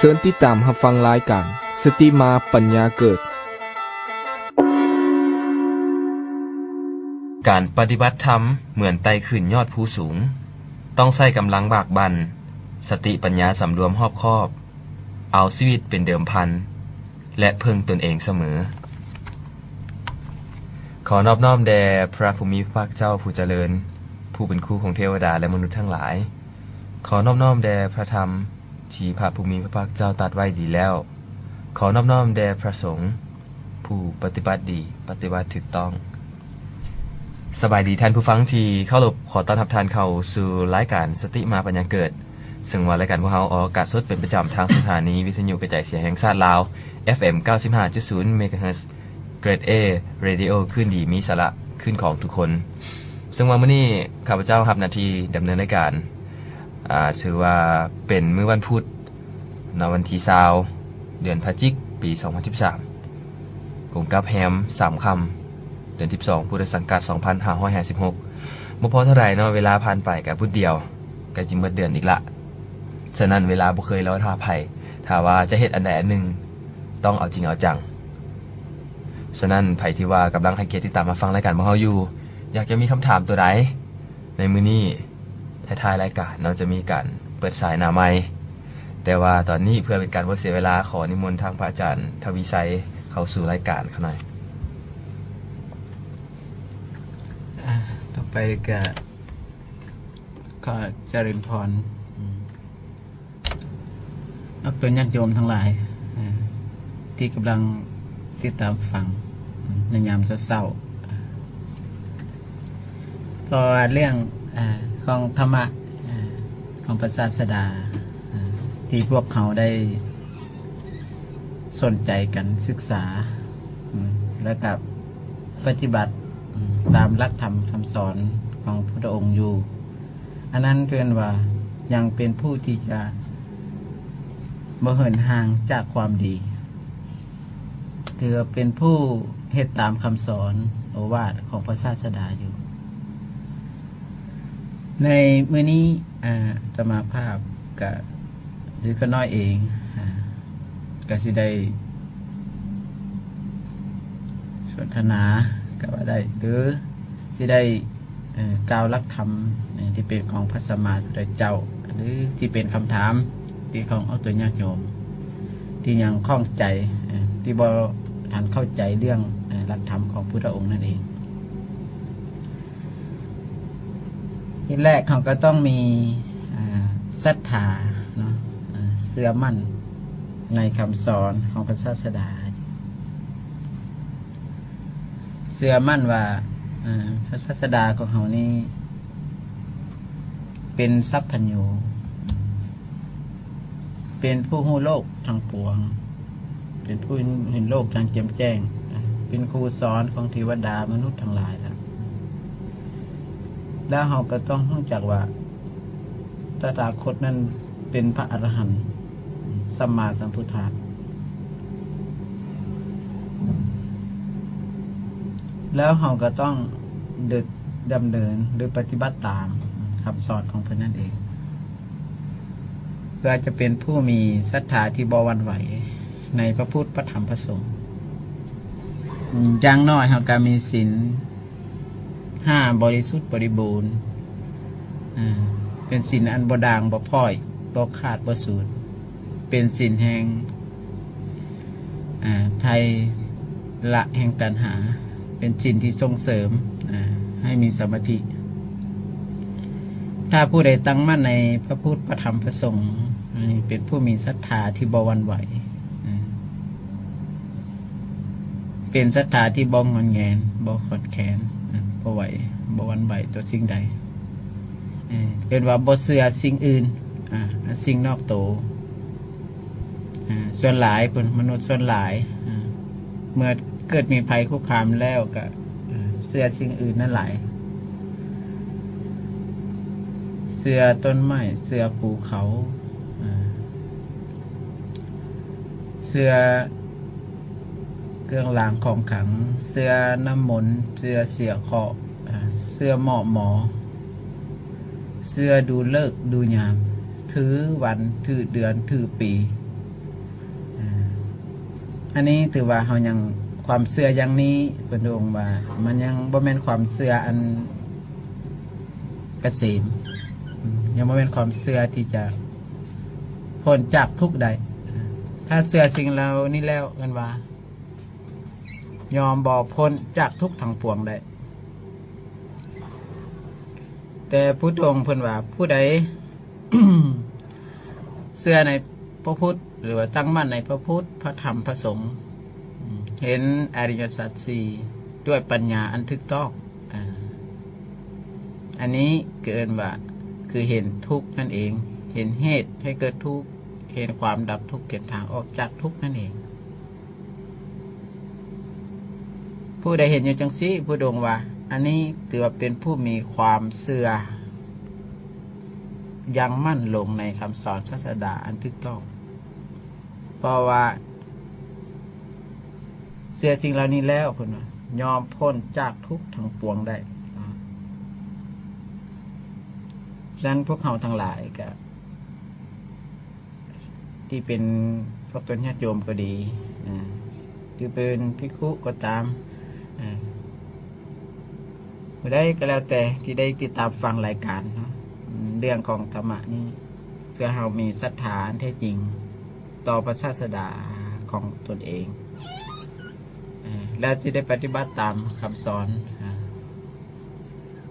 ชิญติดตามรับฟังรายการสติมาปัญญาเกิดการปฏิบัติธรรมเหมือนไต่ขึ้นยอดภูสูงต้องใช้กำลังบากบั่นสติปัญญาสำรวมรอบคอบเอาชีวิตเป็นเดิมพันและเพิ่งตนเองเสมอขอนอบน้อมแด่พระภูมิพระภาคเจ้าผู้เจริญผู้เป็นครูของเทวดาและมนุษย์ทั้งหลายขอนอบน้อมแด่พระธรรมที่พระภูมิพระภาคเจ้าตรัสไว้ดีแล้วขอนอบน้อมแด่พระสงฆ์ผู้ปฏิบัติดีปฏิบัติถูกต้องสบายดีท่านผู้ฟังที่เข้ารบขอต้อนรับท่านเข้าสู่รายการสติมาปัญญาเกิดซึ่งว่ารายการพวกเราออกอากาศสดเป็นประจำทางสถานีวิทยุกระจายเสียงแห่งชาติลาว FM 95.0 MHz เกรด A Radio ขึ้นดีมีสาระขึ้นของทุกคนซึ่งวันนี้ข้าพเจ้ารับหน้าที่ดำเนินรายการชื่อว่าเป็นมื้อวันพุธในวันที่20เดือนพฤศจิกายนปี 2013กงกับแฮม3ค่ำเดือน12พุทธศักราช2556บ่พอเท่าใดเนาะเวลาผ่านไปก็พุธเดียวก็จิหมดเดือนอีกละฉะนั้นเวลาบ่เคยรอท่าไผถ้าว่าจะเฮ็ดอันใดอันหนึ่งต้องเอาจริงเอาจังฉะนั้นไผที่ว่ากำลังให้เกียรติติดตามมาฟังรายการของเฮาอยู่อยากจะมีคำถามตัวใดในมื้อนี้ท้ายๆรายการเราจะมีการเปิดสายหน้าไมค์แต่ว่าตอนนี้เพื่อเป็นการบ่เสียเวลาขอนิมนต์ทางพระอาจารย์ทวีไสยเข้าสู่รายการเขาหน่อยต่อไปก็เจริญพรนักเป็นญาติโยมทั้งหลายที่กำลังติดตามฟังในยามเศร้าเพราะเรื่องของธรรมะของพระศาสดาที่พวกเขาได้สนใจกันศึกษาแล้วกับปฏิบัติตามหลักธรรมคำสอนของพระองค์อยู่อันนั้นเรียกว่ายังเป็นผู้ที่จะบ่เหินห่างจากความดีคือเป็นผู้เฮ็ดตามคำสอนโอวาทของพระศาสดาอยู่ในมื้อนี้จะมาภาพกับหรือก็น้อยเองก็สิได้สนทนาก็ว่าได้หรือสิได้กล่าวหลักธรรมที่เป็นของพระสัมมาสัมพุทธเจ้าหรือที่เป็นคำถามที่ของเอาตัวญาติโยมที่ยังข้องใจที่บ่ทันเข้าใจเรื่องหลักธรรมของพุทธองค์นั่นเองที่แรกเขาก็ต้องมีศรัทธาเนาะเชื่อมั่นในคำสอนของพระศาสดาเชื่อมั่นว่าพระศาสดาของเขานี้เป็นสัพพัญญูเป็นผู้รู้โลกทั้งปวงเป็นผู้เห็นโลกอย่างแจ่มแจ้งเป็นครูสอนของเทวดามนุษย์ทั้งหลายแล้วเราก็ต้องรู้จักว่าตถาคตนั้นเป็นพระอรหันต์สัมมาสัมพุทธะแล้วเราก็ต้องดำเนินหรือปฏิบัติตามคำสอนของพระนั่นเองเพื่อจะเป็นผู้มีศรัทธาที่บ่หวั่นไหวในพระพุทธพระธรรมพระสงฆ์อย่างน้อยเราก็มีศีล5บริสุทธิ์บริบูรณ์เป็นศีลอันบ่ด่างบ่พร่อยบ่ขาดบ่สูญเป็นศีลแห่งไทยละแห่งตัณหาเป็นศีลที่ส่งเสริมให้มีสมาธิถ้าผู้ใดตั้งมั่นในพระพุทธพระธรรมพระสงฆ์เป็นผู้มีศรัทธาที่บ่หวั่นไหวเป็นศรัทธาที่บ่งอนแงนบ่ขอดแขนบ่ไหวบ่หวั่นไหวต่อสิ่งใดเป็นว่าบ่เชื่อสิ่งอื่นสิ่งนอกตัวส่วนหลายคนมนุษย์ส่วนหลายเมื่อเกิดมีภัยคุกคามแล้วก็เชื่อสิ่งอื่นนั่นหลายเชื่อต้นไม้เชื่อภูเขาเชื่อเครื่องรางของขลังเชื่อน้ำมนต์เชื่อเสียเคราะห์เชื่อหมอเชื่อดูฤกษ์ดูยามถือวันถือเดือนถือปี อันนี้ถือว่าเฮายังความเชื่ออย่างนี้เพิ่นองค์ว่ามันยังบ่แม่นความเชื่ออันเกษมยังบ่แม่นความเชื่อที่จะพ้นจากทุกข์ใดถ้าเชื่อสิ่งเหล่านี้แล้วกันว่ายอมบ่พ้นจากทุกข์ทั้งปวงได้แต่พุทธองค์เพิ่นว่าผู้ใด เชื่อในพระพุทธหรือว่าตั้งมั่นในพระพุทธพระธรรมพระสงฆ์เห็นอริยสัจสี่ด้วยปัญญาอันถูกต้องอันนี้เกินว่าคือเห็นทุกข์นั่นเองเห็นเหตุให้เกิดทุกข์เห็นความดับทุกข์เกิดทางออกจากทุกข์นั่นเองผู้ใดเห็นอยู่จังซี่ผู้ดงว่าอันนี้ถือว่าเป็นผู้มีความเชื่อยังมั่นลงในคำสอนศาสดาอันถูกต้องเพราะว่าเชื่อสิ่งเหล่านี้แล้วคุณยอมพ้นจากทุกข์ทั้งปวงได้ฉะนั้นพวกเขาทั้งหลายก็ที่เป็นพวกเป็นญาติโยมก็ดีที่เป็นภิกขุก็ตามผู้ใดก็แล้วแต่ที่ได้ติดตามฟังรายการเนาะเรื่องของธรรมะนี้เพื่อเรามีศรัทธาแท้จริงต่อพระศาสดาของตนเองแล้วจะได้ปฏิบัติตามคำสอน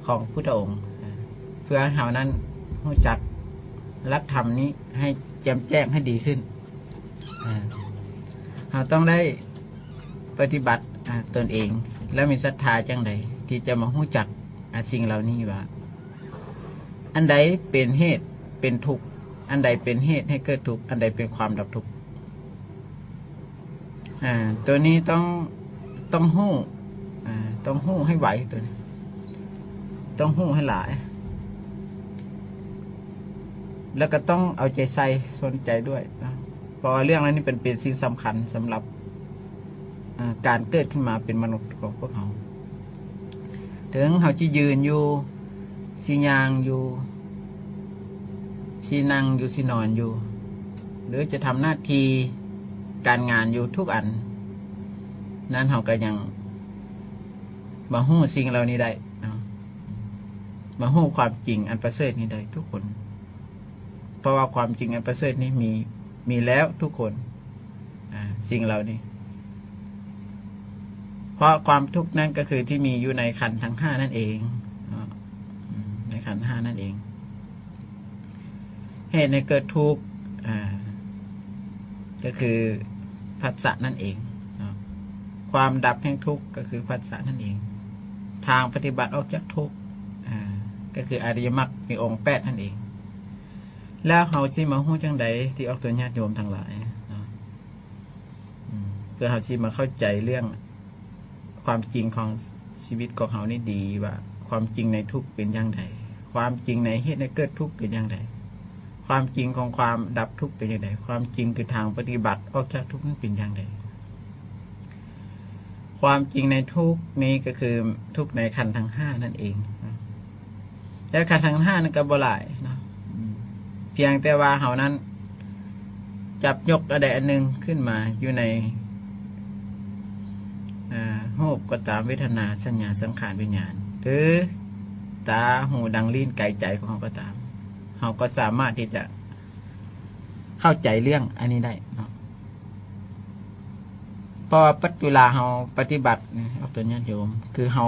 ของพุทธองค์เพื่อให้เรานั้นรู้จักหลักธรรมนี้ให้แจ่มแจ้งให้ดีขึ้นเราต้องได้ปฏิบัติตนเองแล้วมีศรัทธาจังใดที่จะมารู้จักสิ่งเหล่านี้ว่าอันใดเป็นเหตุเป็นทุกข์อันใดเป็นเหตุให้เกิดทุกข์อันใดเป็นความดับทุกข์ตัวนี้ต้องหู้ต้องหู้ให้ไหวตัวนี้ต้องหู้ให้หลายแล้วก็ต้องเอาใจใส่สนใจด้วยนะเพราะเรื่องนั้นนี่เป็นสิ่งสำคัญสำหรับการเกิดขึ้นมาเป็นมนุษย์ของพวกเขาถึงเขาจะยืนอยู่สิยางอยู่สินั่งอยู่สินอนอยู่หรือจะทำหน้าที่การงานอยู่ทุกอันนั้นเขาก็ยังมาหู้สิ่งเหล่านี้ได้มาหู้ความจริงอันประเสริฐนี้ได้ทุกคนเพราะว่าความจริงอันประเสริฐนี้มีแล้วทุกคนสิ่งเหล่านี้เพราะความทุกข์นั้นก็คือที่มีอยู่ในขันธ์ทั้งห้านั่นเองในขันธ์ห้านั่นเองเหตุในเกิดทุกข์ก็คือผัสสะนั่นเองความดับแห่งทุกข์ก็คือผัสสะนั่นเองทางปฏิบัติออกจากทุกข์ก็คืออริยมรรคมีองค์แปดนั่นเองแล้วเขาสิมาหู้จังใดที่ออกตัวญาติโยมทั้งหลายเพื่อเขาสิมาเข้าใจเรื่องความจริงของชีวิตของเขานี่ดีว่าความจริงในทุกข์เป็นอย่างไรความจริงในเหตุในเกิดทุกข์เป็นอย่างไรความจริงของความดับทุกข์เป็นอย่างไรความจริงคือทางปฏิบัติออกจากทุกข์นั้นเป็นอย่างไรความจริงในทุกข์นี้ก็คือทุกข์ในขันธ์ทั้งห้านั่นเองและขันธ์ทั้งห้านั้นก็บ่หลายเนาะเพียงแต่ว่าเขานั้นจับยกอะไรอันหนึ่งขึ้นมาอยู่ในรูปก็ตามเวทนาสัญญาสังขารวิญญาณหรือตาหูดังลิ้นกายใจของเขาก็ตามเขาก็สามารถที่จะเข้าใจเรื่องอันนี้ได้เนาะเพราะปัจจุบันเขาปฏิบัติเอาตัวญาติโยมคือเขา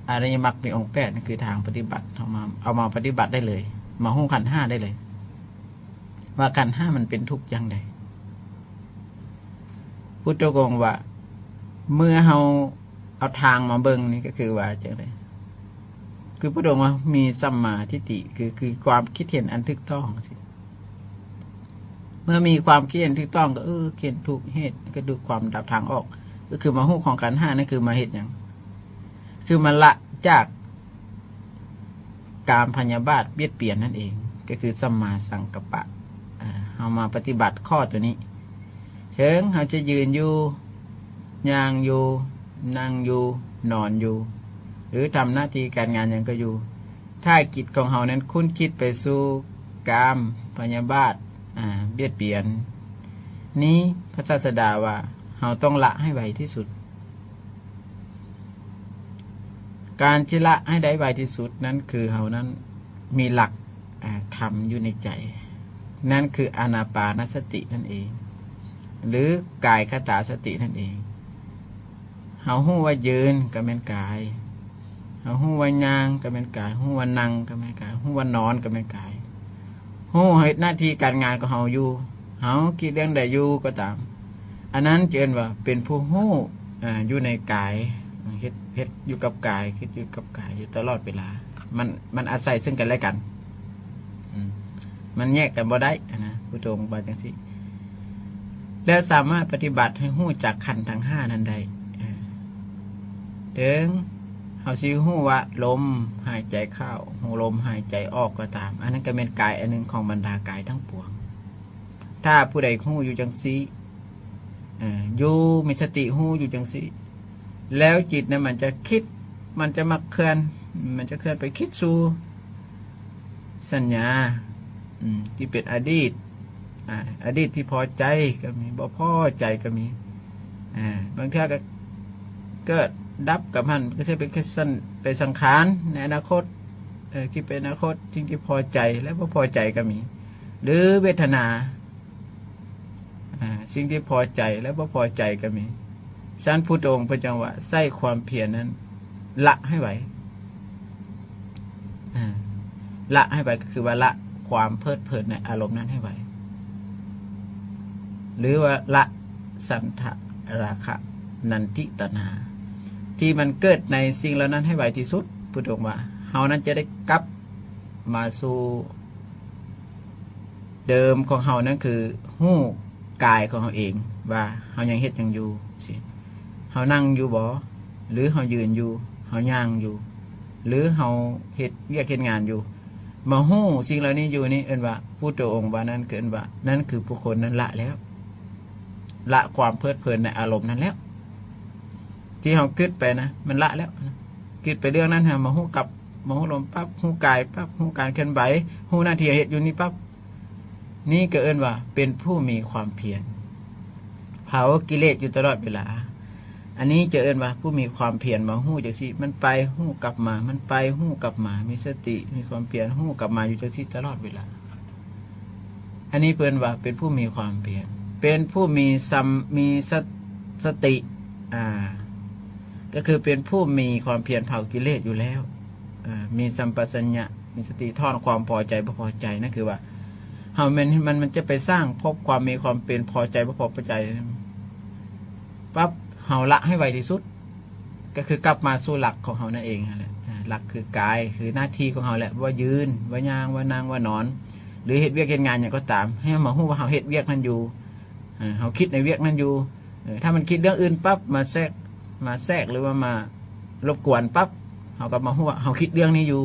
อริยมรรคมีองค์แปดนั่นคือทางปฏิบัติเอามาปฏิบัติได้เลยมาหู้ขันธ์ห้าได้เลยว่าขันธ์ห้ามันเป็นทุกข์อย่างใดพุทธองค์ว่าเมื่อเราเอาทางมาเบิ่งนี่ก็คือว่าจังได๋คือพุทธองค์ว่ามีสัมมาทิฏฐิคือความคิดเห็นอันถูกต้องสิเมื่อมีความคิดเห็นถูกต้องก็เห็นถูกเหตุก็ดูความดับทางออกก็คือมาหู้ของขันธ์ห้านั่นคือมาเฮ็ดหยังคือมาละจากกามพยาบาทเบียดเบียนนั่นเองก็คือสัมมาสังกัปปะเอามาปฏิบัติข้อตัวนี้เชิงเขาจะยืนอยู่ย่างอยู่นั่งอยู่นอนอยู่หรือทำหน้าที่การงานอย่างก็อยู่ถ้าจิตของเขานั้นคุ้นคิดไปสู่กามพยาบาทเบียดเบียน นี้พระศาสดาว่าเฮาต้องละให้ไวที่สุดการที่ละให้ได้ไวที่สุดนั้นคือเฮานั้นมีหลักธรรมอยู่ในใจนั่นคืออานาปานสตินั่นเองหรือกายคตาสตินั่นเองเฮาฮู้ว่ายืนก็แม่นกายเฮาฮู้ว่าย่างก็แม่นกายฮู้ว่านั่งก็แม่นกายฮู้ว่านอนก็แม่นกายฮู้เฮ็ดหน้าที่การงานของเฮาอยู่เฮาคิดเรื่องใดอยู่ก็ตามอันนั้นเรียกว่าเป็นผู้ฮู้อยู่ในกายเฮ็ดอยู่กับกายคิดอยู่กับกายอยู่ตลอดเวลามันอาศัยซึ่งกันและกันมันแยกกันบ่ได้นะพุทโธว่าจังซี่แล้วสามารถปฏิบัติให้ฮู้จักขันธ์ทั้ง5นั้นได้ถึงเฮาสิฮู้ว่าลมหายใจเข้าฮู้ลมหายใจออกก็ตามอันนั้นก็เป็นกายอันหนึ่งของบรรดากายทั้งปวงถ้าผู้ใดฮู้อยู่จังซี่อยู่มีสติฮู้อยู่จังซี่แล้วจิตนั้นมันจะคิดมันจะมาเคลื่อนไปคิดสู่สัญญาที่เป็นอดีตที่พอใจก็มีบ่พอใจก็มีบางทีก็เกิดดับกับมันก็จะเป็นแค่สั้นไปสังขารในอนาคตคิดเป็นอนาคตจริงที่พอใจและบ่พอใจก็มีหรือเวทนาสิ่งที่พอใจและบ่พอใจก็มีชั้นพุทธองค์พระจังหวะใส่ความเพียรนั้นละให้ไหวละให้ไหวก็คือว่าละความเพลิดเพลินในอารมณ์นั้นให้ไหวหรือว่าละสันทราคะนันทิตนาที่มันเกิดในสิ่งเหล่านั้นให้ไหวที่สุดพุทธองค์ว่าเฮานั้นจะได้กลับมาสู่เดิมของเฮานั้นคือฮู้กายของเฮาเองว่าเฮายังเฮ็ดยังอยู่สิเฮานั่งอยู่บ่หรือเฮายืนอยู่เฮาย่างอยู่หรือเฮาเฮ็ดเวียกเฮ็ดงานอยู่มาฮู้สิ่งเหล่านี้อยู่นี่เอิ้นว่าพุทธองค์ว่านั้นเกินว่านั่นคือผู้คนนั้นละแล้วละความเพลิดเพลินในอารมณ์นั้นแล้วที่เฮาคิดไปนะมันละแล้วคิดไปเรื่องนั้นมาฮู้กับมาฮู้ลมปั๊บฮู้กายปั๊บฮู้การเคลื่อนไหวฮู้หน้าที่เฮ็ดอยู่นี่ปั๊บนี่ก็เอิ้นว่าเป็นผู้มีความเพียรเผากิเลสอยู่ตลอดเวลาอันนี้จะเอิ้นว่าผู้มีความเพียรมาฮู้จังซี่มันไปฮู้กลับมามันไปฮู้กลับมามีสติมีความเพียรฮู้กลับมาอยู่จังซี่ตลอดเวลาอันนี้เพิ่นว่าเป็นผู้มีความเพียรเป็นผู้มีสติก็คือเป็นผู้มีความเพียรเผากิเลสอยู่แล้วมีสัมปชัญญะมีสติทอดความพอใจบ่พอใจนั่นคือว่าเฮามันจะไปสร้างพบความมีความเป็นพอใจบ่พอใจปั๊บเฮาละให้ไวที่สุดก็คือกลับมาสู่หลักของเฮานั่นเองแหละหลักคือกายคือหน้าที่ของเฮาแหละว่ายืนว่าย่างว่านั่งว่านอนหรือเฮ็ดเวียกเฮ็ดงานอย่างก็ตามให้มาฮู้ว่าเฮาเฮ็ดเวียกนั้นอยู่เฮาคิดในเวียกนั้นอยู่ถ้ามันคิดเรื่องอื่นปั๊บมาแทรกหรือว่ามารบกวนปั๊บเฮาก็มาฮู้ว่าเฮาคิดเรื่องนี้อยู่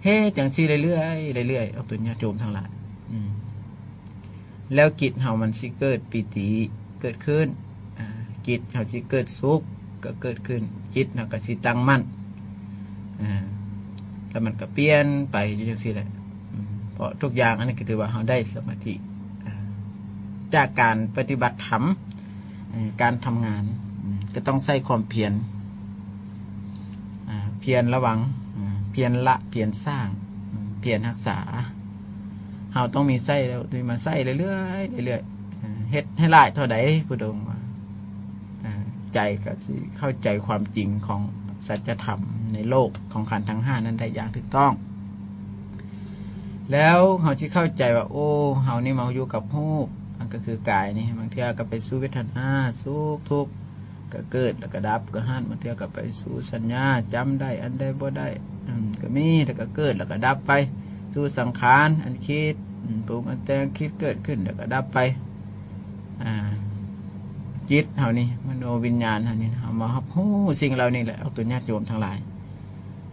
เฮ้จังซี่เรื่อยๆเอาตัวญาติโยมทั้งหลายแล้วจิตเฮามันสิเกิดปิติเกิดขึ้นจิตเฮาสิเกิดสุขก็เกิดขึ้นจิตเฮาก็สิตั้งมั่นแล้วมันก็เปลี่ยนไปอยู่จังซี่แหละเพราะทุกอย่างอันนี้ก็ถือว่าเฮาได้สมาธิจากการปฏิบัติธรรมการทำงานก็ต้องใช้ความเพียรระวังเพียรละเพียรสร้างเพียรรักษาเฮาต้องมีไส้แล้วมาไส้เรื่อยๆเฮ็ดให้หลายเท่าใดพุทธองค์ว่าใจก็สิเข้าใจความจริงของสัจธรรมในโลกของขันธ์ทั้ง5นั้นได้อย่างถูกต้องแล้วเฮาสิเข้าใจว่าโอ้เฮานี่มาอยู่กับรูปมันก็คือกายนี่บางเทื่อก็ไปสู่เวทนาสุขทุกข์ก็เกิดแล้วก็ดับก็หันบางเทื่อก็ไปสู่สัญญาจำได้อันใดบ่ได้ก็มีแล้วก็เกิดแล้วก็ดับไปสู่สังขารอันคิดปรุงอันแต่งคิดเกิดขึ้นแล้วก็ดับไปจิตเฮานี่มโนวิญญาณเฮานี่เฮามารับรู้สิ่งเหล่านี้แหละเอาตัวญาติโยมทั้งหลาย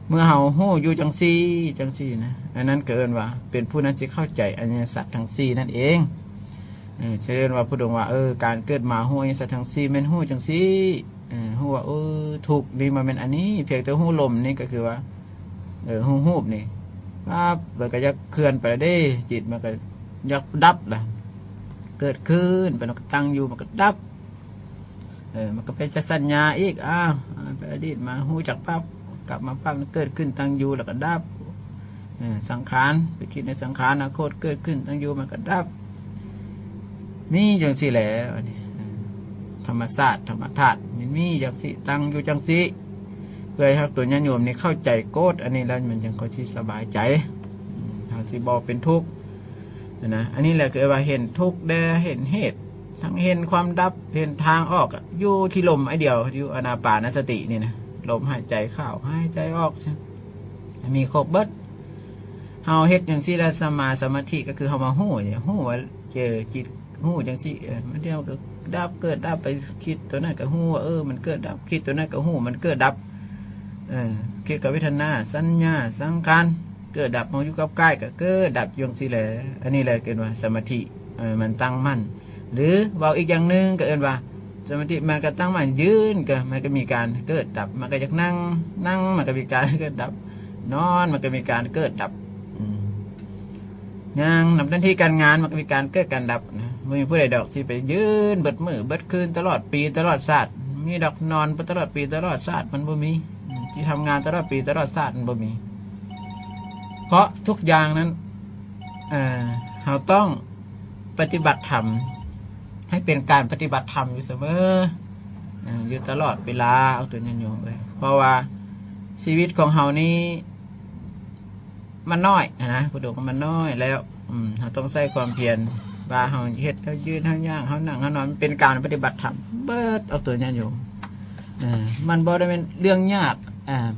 เมื่อเฮารู้อยู่จังซี่นะอันนั้นเกินว่าเป็นผู้นั้นสิเข้าใจอริยสัจทั้ง4นั่นเองเชิญว่าพุทธองค์ว่าการเกิดมาฮู้อริยสัจทั้ง4แม่นฮู้จังซี่ฮู้ว่าทุกข์นี่มันเป็นอันนี้เพียงแต่ฮู้ลมนี่ก็คือว่าฮู้ฮูบนี่ปั๊บมันก็จะเคลื่อนไปได้จิตมันก็อยากดับล่ะ เกิดขึ้นไปมันก็ตั้งอยู่มันก็ดับมันก็ไปจะสัญญาอีกไปอดีตมาหูจักปั๊บกลับมาปั๊บเกิดขึ้นตั้งอยู่แล้วก็ดับสังขารไปคิดในสังขารอนาคตเกิดขึ้นตั้งอยู่มันก็ดับมีจังสิแหละธรรมศาสตร์ธรรมธาตุมีจังสิตั้งอยู่จังสิเพื่อให้ตัวญาติโยมนี่เข้าใจโกฎอันนี้แล้วมันจังก็สิสบายใจทางสิบ่เป็นทุกข์นะอันนี้แหละคือว่าเห็นทุกข์ได้เห็นเหตุทั้งเห็นความดับเห็นทางออกอยู่ที่ลมไอเดียวอยู่อานาปานสตินี่นะลมหายใจเข้าหายใจออกใช่มีครบเบิดเฮาเฮ็ดจังซี่แล้วสมาธิก็คือเฮามาฮู้เนี่ยฮู้ว่าเจอจิตฮู้จังซี่มันเดียวก็ดับเกิดดับไปคิดตัวนั้นก็ฮู้ว่ามันเกิดดับคิดตัวนั้นก็ฮู้มันเกิดดับคิดกับเวทนาสัญญาสังขารเกิดดับมาอยู่กับกายก็เกิดดับอยู่จังซี่แหละอันนี้แหละเกิดว่าสมาธิมันตั้งมั่นหรือเว้าอีกอย่างนึงก็เอิ้นว่าสมาธิมันก็ตั้งมั่นยืนก็มันก็มีการเกิดดับมันก็อยากนั่งมันก็มีการเกิดดับนอนมันก็มีการเกิดดับยังนำหน้าที่การงานมันก็มีการเกิดการดับนะไม่มีผู้ใดดอกสิไปยืนเบิดมือเบิดคืนตลอดปีตลอดชาติมีดอกนอนตลอดปีตลอดชาติมันบ่มีที่ทำงานตลอดปีตลอดชาติมันบ่มีเพราะทุกอย่างนั้นเราต้องปฏิบัติธรรมให้เป็นการปฏิบัติธรรมอยู่เสมออยู่ตลอดเวลาเอาตัวยันโยมไปเพราะว่าชีวิตของเรานี้มันน้อยนะพุทโธมันน้อยแล้วเราต้องใส่ความเพียรว่าเราเฮ็ดเรายืนเราย่างเรานั่งเรานอนเป็นการปฏิบัติธรรมเบิดเอาตัวยันโยมมันบ่ได้เป็นเรื่องยาก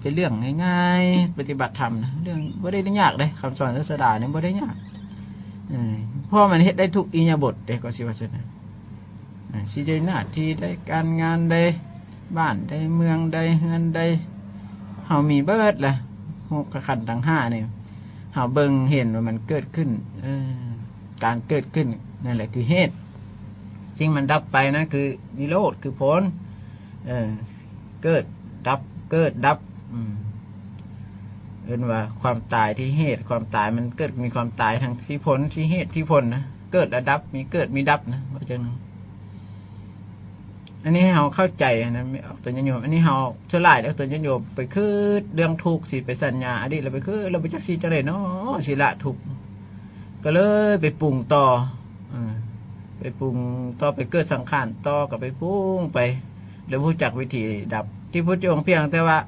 เป็นเรื่องง่ายๆปฏิบัติธรรมนะเรื่องบ่ได้ยากเลยคำสอนศาสดาเนี่ยบ่ได้ยากเพราะมันเฮ็ดได้ทุกอิริยาบถเด็กก็สิว่าซั่นนะสิได้หน้าที่ได้การงานได้บ้านได้เมืองได้เฮือนได้เฮามีเบิดแหละ6ขันธ์ทั้ง5นี่เฮาเบิ่งเห็นว่ามันเกิดขึ้นการเกิดขึ้นนั่นแหละคือเหตุสิ่งมันดับไปนั่นคือนิโรธคือผลเกิดดับเกิดดับเอิ้นว่าความตายที่เหตุความตายมันเกิดมีความตายทั้งที่ผลที่เหตุที่ผลนะเกิดและดับมีเกิดมีดับนะว่าจังนั้นอันนี้ให้เราเข้าใจนะไม่ออกตัวญาณโยมอันนี้เราฉลาดแล้วตัวญาณโยมไปคือเรื่องทุกข์สิไปสัญญาอดีตเราไปคือเราไปจักสิจังได๋เนาะสิละทุกข์ก็เลยไปปรุงต่อไปปรุงต่อไปเกิดสังขารต่อก็ไปปรุงไปแล้วรู้จักวิธีดับที่พุทธองค์เพียงแต่ว่า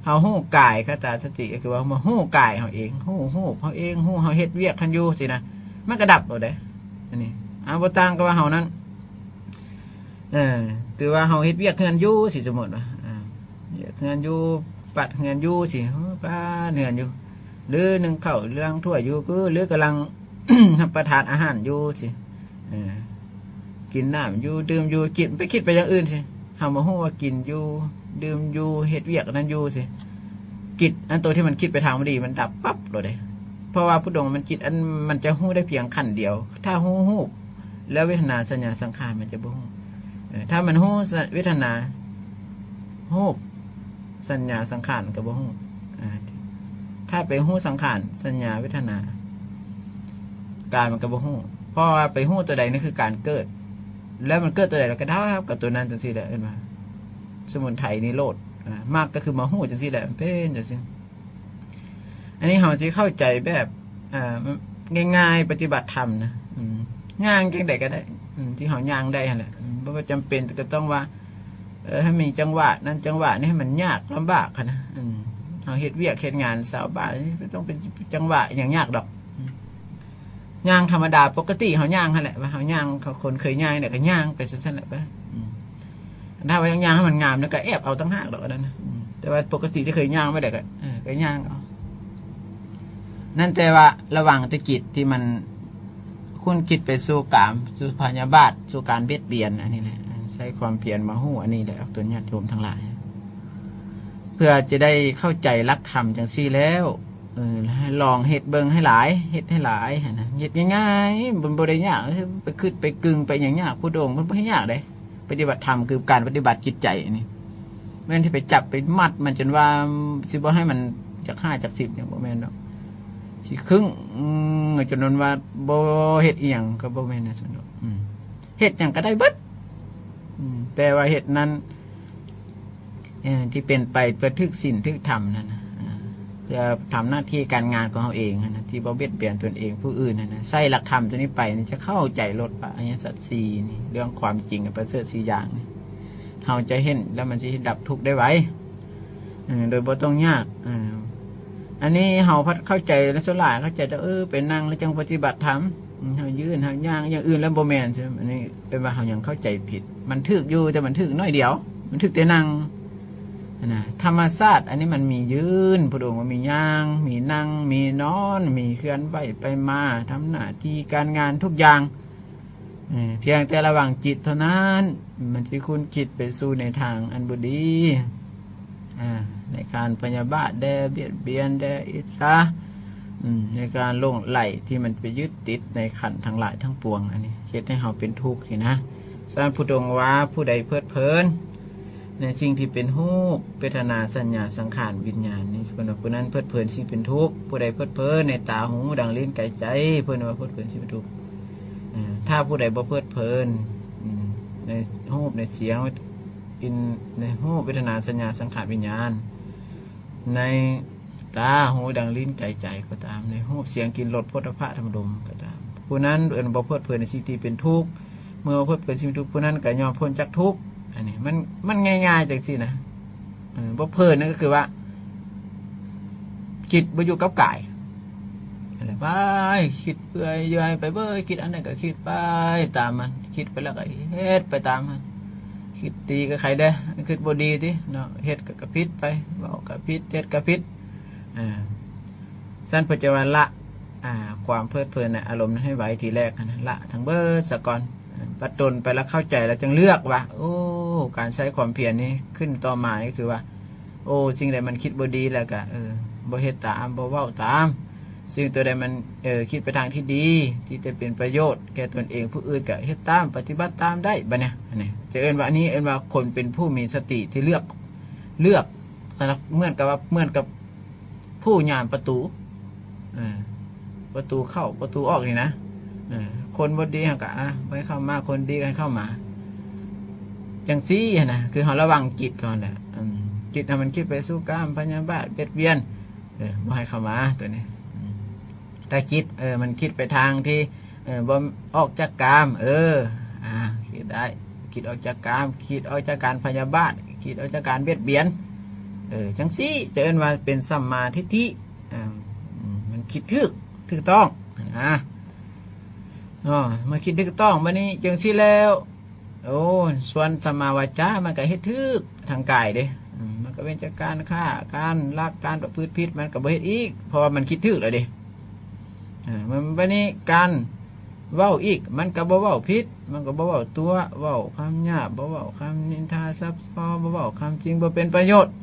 เฮาฮู้กายคตาสติก็คือว่ามาฮู้กายเฮาเองฮู้เฮาเองฮู้เฮาเฮ็ดเวียกคันอยู่สินะมันก็ดับเอาได้อันนี้บ่ต่างกับว่าเฮานั้นถือว่าเฮาเฮ็ดเวียกเฮือนอยู่สิสมมุติว่าเวียกเฮือนอยู่ปัดเฮือนอยู่สิป้าเฮือนอยู่หรือนึ่งข้าวล้างถ้วยอยู่คือหรือกำลัง รับประทานอาหารอยู่สิกินน้ำอยู่ดื่มอยู่กินไปคิดไปอย่างอื่นสิเฮามาฮู้ว่ากินอยู่ดื่มอยู่เฮ็ดเวียกนั้นอยู่สิจิตอันตัวที่มันคิดไปทางไม่ดีมันดับปั๊บเลย เพราะว่าพุทธองค์มันจิตอันมันจะฮู้ได้เพียงขั้นเดียวถ้าฮู้แล้วเวทนาสัญญาสังขารมันจะบ่ฮู้ถ้ามันฮู้เวทนาฮู้สัญญาสังขารก็บ่ฮู้ถ้าไปฮู้สังขารสัญญาเวทนากายมันก็บ่ฮู้เพราะว่าไปฮู้ตัวใดนั่นคือการเกิดแล้วมันเกิดตัวใดเราก็ดับกับตัวนั้นจังซี่แหละเอิ้นว่าสมุทัยนิโรธมากก็คือมาฮู้จังซี่แหละเป็นจังซี่อันนี้เฮาสิเข้าใจแบบง่ายๆปฏิบัติธรรมนะย่างจังได๋ก็ได้ที่เฮาย่างได้หั่นแหละบ่ว่าจำเป็นก็ต้องว่าให้มีจังหวะนั้นจังหวะนี้ให้มันยากลำบากนะเฮาเฮ็ดเวียกเฮ็ดงานชาวบ้านนี่ต้องเป็นจังหวะอย่างยากดอกย่างธรรมดาปกติเฮาย่างหั่นแหละว่าเฮาย่างคนเคยย่างเนี่ยก็ย่างไปซั่นๆแหละถ้าว่าย่างให้มันงามแล้วก็แอบเอาตั้งหากดอกนั้นนะแต่ว่าปกติที่เคยย่างไม่ได้ก็ย่างเอานั่นแต่ว่าระหว่างตะกิจที่มันคุณคิดไปสู่กามสู่พยาบาทสู่การเบียดเบียนอันนี้แหละใช้ความเพียรมาฮู้อันนี้แหละเอาตัวญาติโยมทั้งหลายเพื่อจะได้เข้าใจหลักธรรมจังซี่แล้วให้ลองเฮ็ดเบิ่งให้หลายเฮ็ดให้หลายนะเฮ็ดง่ายๆบ่ได้ยากไปคิดไปกึ่งไปอย่างยากพุทธองค์มันบ่ให้ยากเด้ปฏิบัติธรรมคือการปฏิบัติจิตใจนี่แม่นที่ไปจับไปมัดมันจนว่าสิบ่ให้มันจาก5จาก10เนี่ยบ่แม่นดอกสิครึ่งจนนั้นว่าบ่เฮ็ดอีหยังก็บ่แม่นนะซั่นดอก เฮ็ดหยังก็ได้เบิดแต่ว่าเฮ็ดนั้นที่เป็นไปเพื่อทึกศีลทึกธรรมนั่นนะจะทำหน้าที่การงานของเราเองนะที่บ่เบียดเบียนตนเองผู้อื่นนะใส่หลักธรรมตัวนี้ไปนี่จะเข้าใจลดอริยสัจสี่นี่เรื่องความจริงประเสริฐสี่อย่างนี่เราจะเห็นแล้วมันจะดับทุกข์ได้ไวโดยบ่ต้องยากอันนี้เฮาพัดเข้าใจและส่วนหลายเข้าใจจะเป็นนั่งแล้วจังปฏิบัติธรรมเฮายืนเฮาย่างอย่างอื่นแล้วบ่แม่นใช่มั้ยอันนี้เป็นว่าเฮายังเข้าใจผิดมันถึกอยู่แต่มันถึกน้อยเดียวมันถึกแต่นั่งนะธรรมชาติอันนี้มันมียืนพระองค์ว่ามีย่างมีนั่งมีนอนมีเคลื่อนไหวไปมาทำหน้าที่การงานทุกอย่างเพียงแต่ระหว่างจิตเท่านั้นมันสิคุณจิตไปสู่ในทางอันบ่ดีในการพยาบาทแด่เบียดเบียนแด่อิจฉาในการหลงไหลที่มันไปยึดติดในขันธ์ทั้งหลายทั้งปวงอันนี้เฮ็ดให้เฮาเป็นทุกข์สินะสร้างพุทธองค์ว่าผู้ใดเพลิดเพลินในสิ่งที่เป็นรูปเวทนาสัญญาสังขารวิญญาณนี่เพิ่นว่าผู้นั้นเพลิดเพลินสิ่งเป็นทุกข์ผู้ใดเพลิดเพลินในตาหูดังลิ้นกายใจเพิ่นว่าเพลิดเพลินสิ่งเป็นทุกข์ถ้าผู้ใดบ่เพลิดเพลินในรูปในเสียงในรูปเวทนาสัญญาสังขารวิญญาณในตาหูดังลิ้นกายใจก็ตามในรูปเสียงกลิ่นรสโผฏฐัพพะธรรมลมก็ตามผู้นั้นบ่เพลิดเพลินในสิ่งที่เป็นทุกข์เมื่อเพลิดเพลินสิ่งเป็นทุกข์ผู้นั้นก็ยอมพ้นจากทุกข์อันนี้มันง่ายๆจังซี่นะบ่เพลินนั่นก็คือว่าจิตบ่อยู่กับกายอะไรไปคิดเปื่อยเยื่อยไปเบ้ยคิดอันนั้นก็คิดไปตามมันคิดไปแล้วก็เฮ็ดไปตามมันคิดดีก็ใครได้คิดบ่ดีติเนาะเฮ็ดก็กระพิดไปเว้าก็พิดเฮ็ดก็พิดสั้นปัจจุบันละความเพลิดเพลินในอารมณ์นั้นให้ไว้ทีแรกนะละทั้งเบิดซะก่อนปัดตนไปแล้วเข้าใจแล้วจึงเลือกว่าโอ้การใช้ความเพียรนี้ขึ้นต่อมานี่คือว่าโอ้สิ่งใดมันคิดบ่ดีแล้วก็บ่เฮ็ดตามบ่เว้าตามสิ่งตัวใดมันคิดไปทางที่ดีที่จะเป็นประโยชน์แก่ตนเองผู้อื่นก็เฮ็ดตามปฏิบัติตามได้บัดนี้อันนี้จะเอิ้นว่าอันนี้เอิ้นว่าคนเป็นผู้มีสติที่เลือกเหมือนกับผู้ย่านประตูประตูเข้าประตูออกนี่นะคนบ่ดีก็ไปเข้ามาคนดีก็ให้เข้ามาจังซี่นะคือเฮาระวังจิตก่อนแหละจิตมันคิดไปสู่กามพยาบาทเบียดเบียนบ่ให้เข้ามาตัวนี้ถ้าคิดมันคิดไปทางที่บ่ออกจากกามคิดได้คิดออกจากกามคิดออกจากการพยาบาทคิดออกจากการเบียดเบียนจังซี่จะเอิ้นว่าเป็นสัมมาทิฏฐิมันคิดถูกต้องเมื่อคิดถูกต้องบัดนี้จังซี่แล้วส่วนสัมมาวาจามันก็เฮ็ดถูกทางกายเด้มันก็เป็นจากการฆ่าการลักการประพฤติผิดมันก็บ่เฮ็ดอีกเพราะว่ามันคิดถูกแล้วเด้มันบัดนี้การเว้าอีกมันก็บ่เว้าผิดมันก็บ่เว้าตัวเว้าคำหยาบบ่เว้าคำนินทาซับซ้อนบ่เว้าคำจริงบ่เป็นประโยชน์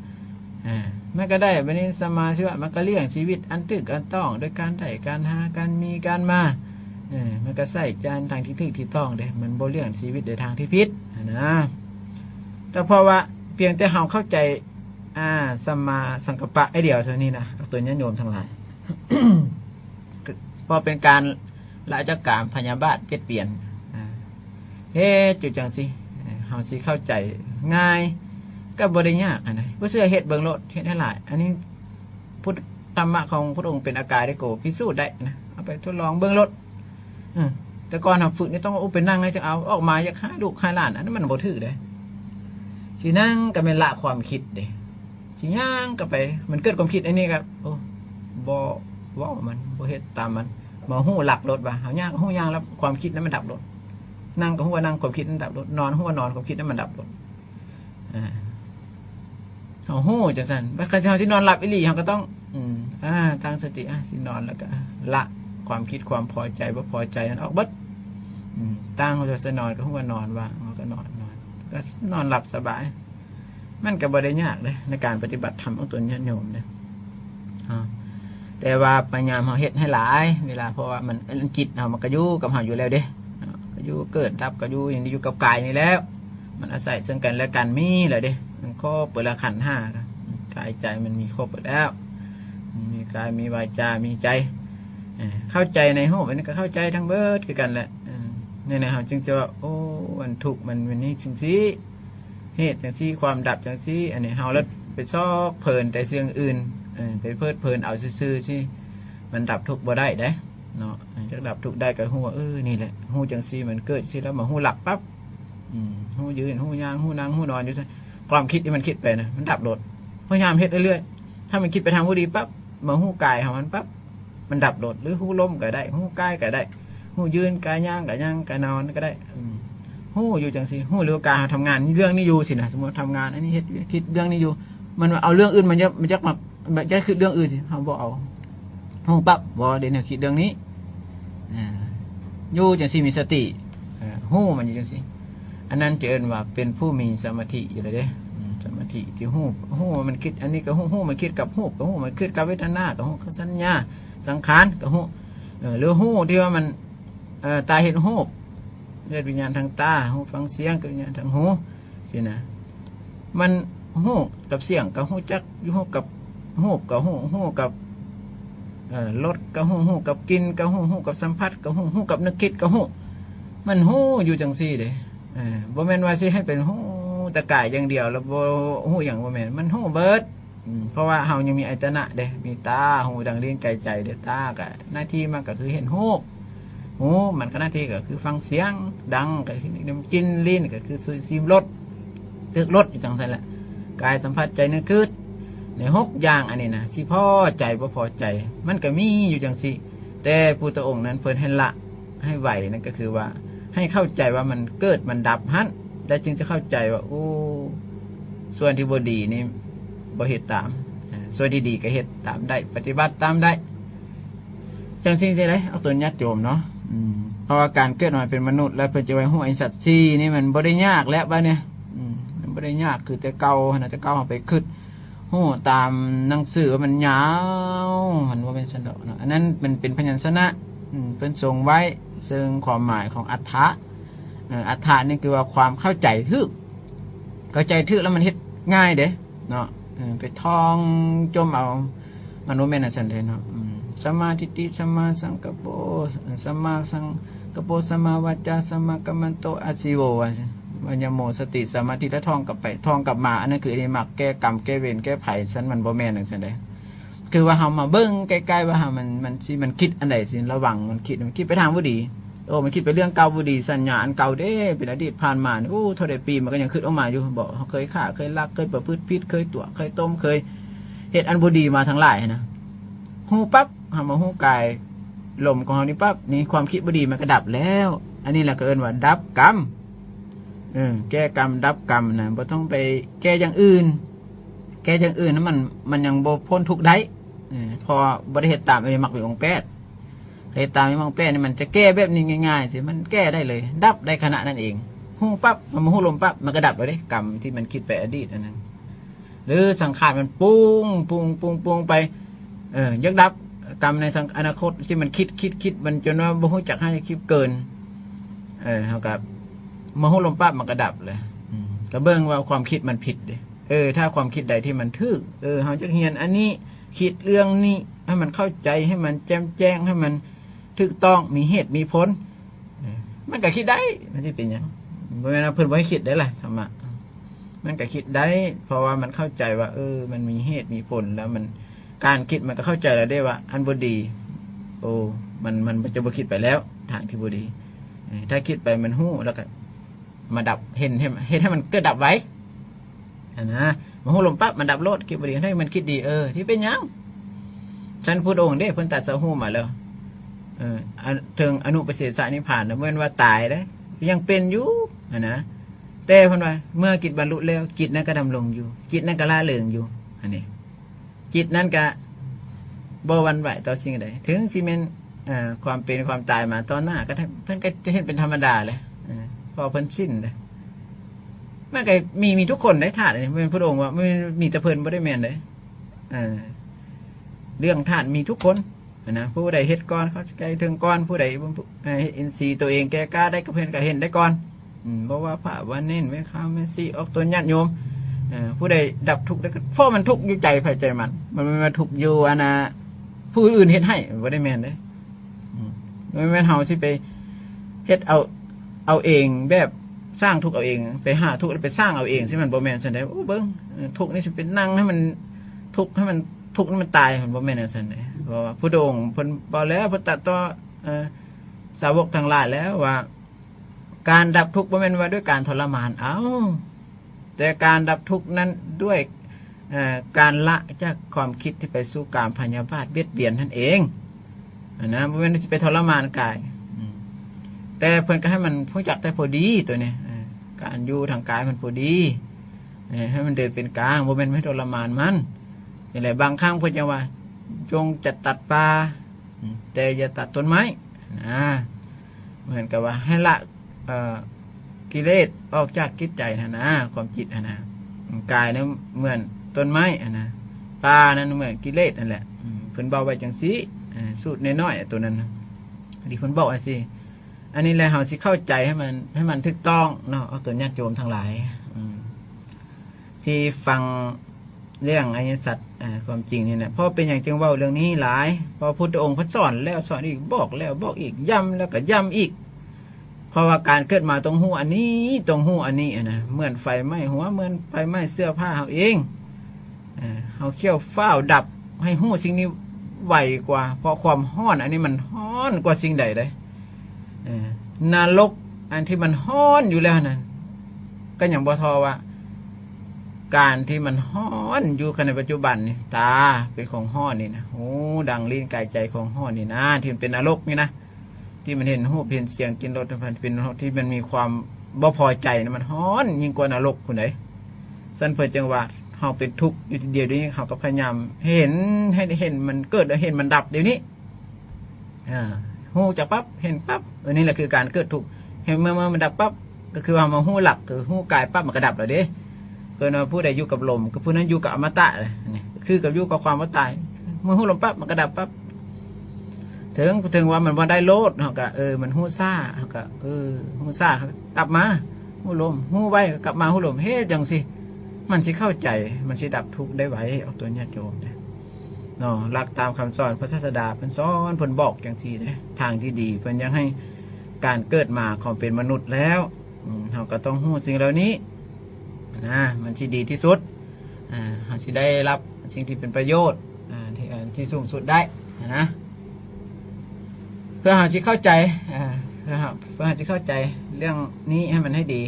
มันก็ได้บัดนี้สมาธิมันก็เลี้ยงชีวิตอันถูกอันต้องโดยการได้การหาการมีการมามันก็ใส่จานทางที่ถูกที่ต้องเด้มันบ่เลี้ยงชีวิตในทางที่ผิดนะแต่เพราะว่าเพียงแต่เฮาเข้าใจสัมมาสังกัปปะไอ้เดียวเท่านี้นะตัวญาติโยมทั้งหลาย พอเป็นการละจากกามพยาบาทเปลี่ยนเปลี่ยนจุดจังสิเฮาสิเข้าใจง่ายก็บ่ได้ยากอันไหนบ่เชื่อเฮ็ดเบิ่งโลดเฮ็ดให้หลายอันนี้พุทธธรรมะของพระองค์เป็นอากาลิโกพิสูจน์ได้นะเอาไปทดลองเบิ่งโลดแต่ก่อนเฮาฝึกนี่ต้องเอาไปนั่งให้จังเอาออกมาอยากหาลูกหาหลานอันนั้นมันบ่ถูกเด้สินั่งก็เป็นละความคิดเด้สิย่างก็ไปมันเกิดความคิดอันนี้ก็บ่เว้ามันบ่เฮ็ดตามมันบ่ฮู้หลักรถว่าเฮาย่างฮู้ย่างแล้วความคิดนั้นมันดับรถนั่งก็ฮู้ว่านั่งความคิดนั้นดับรถนอนฮู้ว่านอนความคิดนั้นมันดับรถเฮาฮู้จังซั่นว่าคันเฮาสินอนหลับอีหลีเฮาก็ต้องตั้งสติสินอนแล้วก็ละความคิดความพอใจบ่พอใจนั้นออกเบิดตั้งเฮาจะนอนก็ฮู้ว่านอนว่างเฮาก็นอนก็นอนหลับสบายมันก็บ่ได้ยากเด้ในการปฏิบัติธรรมของตนญาติโยมเด้แต่ว่าพยายามเฮาเฮ็ดให้หลายเวลาเพราะว่ามันจิตเฮามันก็อยู่กับเฮาอยู่แล้วเด้ก็อยู่เกิดดับก็อยู่อย่างนี้อยู่กับกายนี่แล้วมันอาศัยซึ่งกันและกันมีแหละเด้มันครบเปิดละขันธ์5กายใจมันมีครบหมดแล้วมีกายมีวาจามีใจเข้าใจในรูปอันนี้ก็เข้าใจทั้งเบิดคือกันแหละ เนี่ยนะเฮาจึงจะว่าโอ้มันทุกข์มันนี้จังซี่เหตุจังซี่ความดับจังซี่อันนี้เฮาแล้วไปซอกเพลินแต่เสียงอื่นไปเพลิดเพลินเอาซื่อๆสิมันดับทุกข์บ่ได้เด้เนาะจักดับทุกข์ได้ก็ฮู้ว่านี่แหละฮู้จังซี่มันเกิดสิแล้วมาฮู้หลับปั๊บฮู้ยืนฮู้ย่างฮู้นั่งฮู้นอนอยู่ซั่นความคิดที่มันคิดไปนะมันดับโลดพยายามเฮ็ดเรื่อยๆถ้ามันคิดไปทางบ่ดีปั๊บมาฮู้กายของมันปั๊บมันดับโลดหรือฮู้ลมก็ได้ฮู้กายก็ได้ฮู้ยืนกายย่างก็ย่างกายนอนก็ได้ฮู้อยู่จังซี่ฮู้หรือกายทำงานเรื่องนี้อยู่สินะสมมุติทำงานอันนี้เฮ็ดคิดเรื่องนี้อยู่มันเอาเรื่องอื่นมันจะมาจะคิดเรื่องอื่นสิเฮาบ่เอาฮู้ปั๊บบ่เดี๋ยวนี้คิดเรื่องนี้อยู่จังซี่มีสติฮู้มันอยู่จังซี่อันนั้นจะเอิ้นว่าเป็นผู้มีสมาธิอยู่แล้วเด้สมาธิที่ฮู้มันคิดอันนี้ก็ฮู้มันคิดกับฮู้ก็ฮู้มันคิดกับเวทนาก็ฮู้กับสัญญาสังขารก็ฮู้หรือฮู้ที่ว่ามันตาเห็นฮู้เรียกวิญญาณทางตาฮู้ฟังเสียงกับวิญญาณทางหูสินะมันฮู้กับเสียงก็ฮู้จักฮู้กับฮู้ก็ฮู้กับรสก็ฮู้กับกินก็ฮู้กับสัมผัสก็ฮู้กับนึกคิดก็ฮู้มันฮู้อยู่จังซี่เด้บ่แม่นว่าสิให้เป็นฮู้แต่กายอย่างเดียวแล้วบ่ฮู้หยังบ่แม่นมันฮู้เบิดเพราะว่าเฮายังมีอายตนะเด้มีตาหูดังลิ้นกายใจเด้ตาก็หน้าที่มันก็คือเห็นรูปหูมันก็หน้าที่ก็คือฟังเสียงดังก็คือกินลิ้นก็คือซิมรสตึกรสอยู่จังซั่นแหละกายสัมผัสใจนึกคิดใน6อย่างอันนี้นะสิพอใจบ่พอใจมันก็มีอยู่จังซี่แต่พุทธองค์นั้นเพิ่นให้ละให้ไหวนั่นก็คือว่าให้เข้าใจว่ามันเกิดมันดับหั่นแล้วจึงจะเข้าใจว่าโอ้ส่วนที่บ่ดีนี่บ่เฮ็ดตามส่วนที่ดีก็เฮ็ดตามได้ปฏิบัติตามได้จังซี่สิได้เอาตัวญาติโยมเนาะเพราะว่าการเกิดมาเป็นมนุษย์แล้วเพิ่นจะไว้ฮู้ไอ้สัตว์ซี่นี่มันบ่ได้ยากแล้วบัดเนี่ยมันบ่ได้ยากคือแต่เก่าหั่นน่ะแต่เก่าเฮาไปคิดฮู้ตามหนังสือมันยาวมันบ่เป็นสันดอกเนาะอันนั้นมันเป็นพยัญชนะเพิ่นทรงไว้ซึ่งความหมายของอัฏฐะอัฏฐะนี่คือว่าความเข้าใจถูกเข้าใจถูกแล้วมันเฮ็ดง่ายเด้เนาะไปท่องจมเอามันบ่แม่นอันซั่นเด้เนาะสัมมาทิฏฐิสัมมาสังกัปโปสัมมาสังกัปโปสัมมาวาจาสัมมากัมมันโตอาชีโววัญญโมสติสมาธิและท่องกลับไปท่องกลับมาอันนั้นคืออริมักแก้กรรมแก้เวรแก้ไผซั่นมันบ่แม่นจังซั่นเด้คือว่าเฮามาเบิ่งใกล้ๆว่ามันสิมันคิดอันใดสิระวังมันคิดไปทางบ่ดีโอ้มันคิดไปเรื่องเก่าบ่ดีสัญญาอันเก่าเด้เป็นอดีตผ่านมาโอ้เท่าใดปีมันก็ยังคิดออกมาอยู่บ่เคยฆ่าเคยลักเคยประพฤติผิดเคยตัวเคยต้มเคยเฮ็ดอันบ่ดีมาทั้งหลายนะฮู้ปั๊บเฮามาฮู้กายลมของเฮานี่ปั๊บนี่ความคิดบ่ดีมันก็ดับแล้วอันนี้แหละก็เอิ้นว่าดับกรรมแก้กรรมดับกรรมนะบ่ต้องไปแก้อย่างอื่นแก้อย่างอื่นนั้นมันยังบ่พ้นทุกข์ได้พอบ่ได้เฮ็ดตามอริมักเป็นองค์8เฮ็ดตามอริมัก8นี่มันจะแก้แบบนี้ง่ายๆสิมันแก้ได้เลยดับได้ขณะนั้นเองฮู้ปั๊บมันฮู้ลมปั๊บมันก็ดับเลยเด้กรรมที่มันคิดไปอดีตอันนั้นหรือสังขารมันปุ้งไปยักดับกรรมในอนาคตที่มันคิดมันจนว่าบ่ฮู้จักให้คิดเกินเฮากับมาฮู้ลมปั๊บมันก็ดับเลยก็เบิ่งว่าความคิดมันผิดเด้ถ้าความคิดใดที่มันถูกเฮาจะเรียนอันนี้คิดเรื่องนี้ให้มันเข้าใจให้มันแจ่มแจ้งให้มันถูกต้องมีเหตุมีผลมันก็คิดได้มันสิเป็นหยังบ่แม่นว่าเพิ่นบ่ให้คิดได้ล่ะธรรมะมันก็คิดได้เพราะว่ามันเข้าใจว่ามันมีเหตุมีผลแล้วมันการคิดมันก็เข้าใจแล้วได้ว่าอันบ่ดีมันจะบ่คิดไปแล้วทางที่บ่ดีถ้าคิดไปมันฮู้แล้วก็มาดับเห็นให้มันเกิดดับไว้นะมาฮู้ลมปั๊บมันดับโลดคิดบ่ดีให้มันคิดดีที่เป็นหยังฉันพุทธองค์เด้เพิ่นตัดสหูมาแล้วถึงอนุปเสสนิพพานเหมือนว่าตายเด้ยังเป็นอยู่นะแต่เพิ่นว่าเมื่อจิตบรรลุแล้วจิตนั้นก็ดำรงอยู่จิตนั้นก็ล่าเริงอยู่อันนี้จิตนั้นก็บ่หวั่นไหวต่อสิ่งใดถึงสิแม่นความเป็นความตายมาตอนหน้าก็เพิ่นก็จะเห็นเป็นธรรมดาเลยพอเพิ่นสิ้นเลยมันก็มีทุกคนได้ธาตุนี่เป็นพระองค์ว่าไม่มีแต่เพิ่นบ่ได้แม่นเด้เรื่องธาตุมีทุกคนนะผู้ใดเฮ็ดก่อนเขาใกล้ถึงก่อนผู้ใดเฮ็ดอินทรีย์ตัวเองแก้กล้าได้ก็เพิ่นก็เห็นได้ก่อนบ่ว่าพระว่าเน้นไว้ข้าวแม่ซี่ออกตัวญาติโยมผู้ใดดับทุกข์ได้ก็เพราะมันทุกข์อยู่ใจภายใจมันมาทุกข์อยู่ผู้อื่นเฮ็ดให้บ่ได้แม่นเด้ไม่แม่นเฮาสิไปเฮ็ดเอา เอาเองแบบสร้างทุกข์เอาเองไปหาทุกข์แล้วไปสร้างเอาเองสิมันบ่แม่นซั่นได้โอ้เบิ่งทุกข์นี่สิเป็นนั่งให้มันทุกข์ให้มันทุกข์มันตายมันบ่แม่นซั่นได้เพราะว่าพุทธองค์เพิ่นบอกแล้วเพิ่นตรัสต่อสาวกทั้งหลายแล้วว่าการดับทุกข์บ่แม่นว่าด้วยการทรมานแต่การดับทุกข์นั้นด้วยการละจากความคิดที่ไปสู่กามพยาบาทเบียดเบียนนั่นเองนะบ่แม่นสิไปทรมานกายแต่เพิ่นก็ให้มันรู้จักแต่พอดีตัวนี้การอยู่ทางกายมันพอดีให้มันเดินเป็นกลางบ่แม่นไม่ทรมานมันอย่างไรบางครั้งเพิ่นจะว่าจงจะตัดป่าแต่อย่าตัดต้นไม้เหมือนกับว่าให้ละกิเลสออกจากจิตใจนะความจิตนะกายนั้นเหมือนต้นไม้นะป่านั้นเหมือนกิเลสนั่นแหละเพิ่นเบาไว้จังซี่สูตรน้อยๆตัวนั้นที่เพิ่นบอกไว้สิอันนี้แหละเฮาสิเข้าใจให้มันถูกต้องเนาะเอาตัวญาติโยมทั้งหลายที่ฟังเรื่องอริยสัจความจริงนี่นะเพราะเป็นอย่างจึงเว้าเรื่องนี้หลายเพราะพุทธองค์เพิ่นสอนแล้วสอนอีกบอกแล้วบอกอีกย้ำแล้วก็ย้ำอีกเพราะว่าการเกิดมาตรงหูอันนี้ตรงหูอันนี้นะเหมือนไฟไหม้หัวเหมือนไฟไหม้เสื้อผ้าเฮาเองเฮาเขี้ยวฟ้าวดับให้หูสิ่งนี้ไวกว่าเพราะความร้อนอันนี้มันร้อนกว่าสิ่งใดเลยนรกอันที่มันร้อนอยู่แล้วนั้นก็อย่างบ่ทอว่าการที่มันร้อนอยู่ในปัจจุบันนี่ตาเป็นของร้อนนี่นะหูดังลิ้นกายใจของร้อนนี่นะที่มันเป็นนรกนี่นะที่มันเห็นรูปเห็นเสียงกินรสเป็นที่มันมีความบ่พอใจนะมันร้อนยิ่งกว่านรกผู้ใดสั่นเพิ่นจังว่าเฮาเป็นทุกข์อยู่ทีเดียวเดี๋ยวนี้เฮาก็พยายามเห็นให้เห็นมันเกิดแล้วเห็นมันดับเดี๋ยวนี้หูจักปั๊บเห็นปั๊บนี่แหละคือการเกิดทุกข์เห็นเมื่อมันดับปั๊บก็คือว่ามาหูหลักคือหูกายปั๊บมันก็ดับแล้วเด้เกิดว่าผู้ใดอยู่กับลมก็ผู้นั้นอยู่กับอมตะเลยนี่คือกับอยู่กับความว่าตายเมื่อหูลมปั๊บมันก็ดับปั๊บถึงว่ามันบ่ได้โลดเฮาก็มันหูซ่าเฮาก็หูซ่ากลับมาหูลมหูไว้กลับมาหูลมเฮ็ดจังสิมันสิเข้าใจมันสิดับทุกข์ได้ไวเอาตัวญาติโยมเด้เนาะหลักตามคำสอนพระศาสดาเพิ่นสอนเพิ่นบอกจังซี่เด้ทางที่ดีเพิ่นยังให้การเกิดมาของเป็นมนุษย์แล้วเฮาก็ต้องฮู้สิ่งเหล่านี้นะมันสิดีที่สุดเฮาสิได้รับสิ่งที่เป็นประโยชน์ที่สูงสุดได้นะเพื่อเฮาสิเข้าใจเพื่อเฮาสิเข้าใจเรื่องนี้ให้มันให้ดี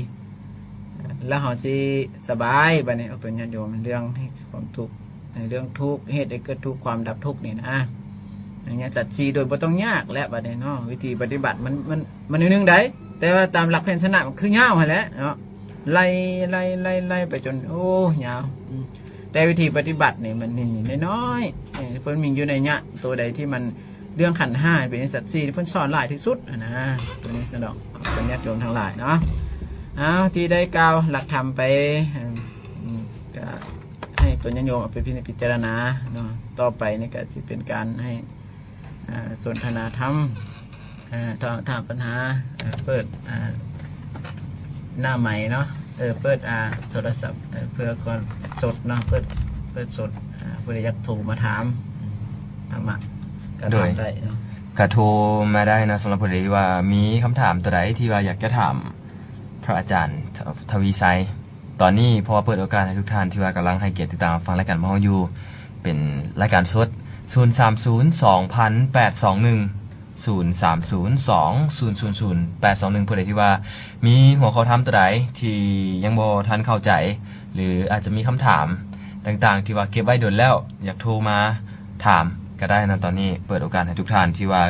แล้วเฮาสิสบายบัดนี้เอาตัวญาติโยมเรื่องความทุกข์เรื่องทุกข์เหตุให้เกิดทุกข์ความดับทุกข์นี่นะอย่างเงี้ยจัดซีโดยบ่ต้องยากแล้วบัดนี้เนาะวิธีปฏิบัติมันนึงได้แต่ว่าตามหลักแผนชนะมันคือยาวหั่นแหละเนาะไล่ไปจนโอ้ยาวแต่วิธีปฏิบัตินี่มันนี่น้อยเพิ่นมีอยู่ในเนี้ยตัวใดที่มันเรื่องขันธ์5เป็นสัตว์4ที่เพิ่นสอนหลายที่สุดนะตัวนี้สนองเป็นญาติโยมทั้งหลายเนาะที่ได้กล่าวหลักธรรมไปก็ให้ตัวญาติโยมเอาไปพิจารณาเนาะต่อไปนี่ก็สิเป็นการให้สนทนาธรรมถามปัญหาเปิดหน้าใหม่เนาะเปิดโทรศัพท์เพื่อก่อนสดเนาะเปิดสดผู้ใดอยากโทรมาถามธรรมะก็ถามได้เนาะก็โทรมาได้นะสำหรับผู้ใดว่ามีคำถามตัวใดที่ว่าอยากจะถามพระอาจารย์ทวีไซตอนนี้พอเปิดโอกาสให้ทุกท่านที่ว่ากำลังให้เกียรติติดตามฟังรายการของเราอยู่เป็นรายการสด030-2821 ผู้ใดที่ว่ามีหัวข้อถามตัวใดที่ยังบ่ทันเข้าใจหรืออาจจะมีคำถามต่างๆที่ว่าเก็บไว้โดนแล้วอยากโทรมาถามก็ได้นะตอนนี้เปิดโอกาสให้ทุกท่านที่ว่า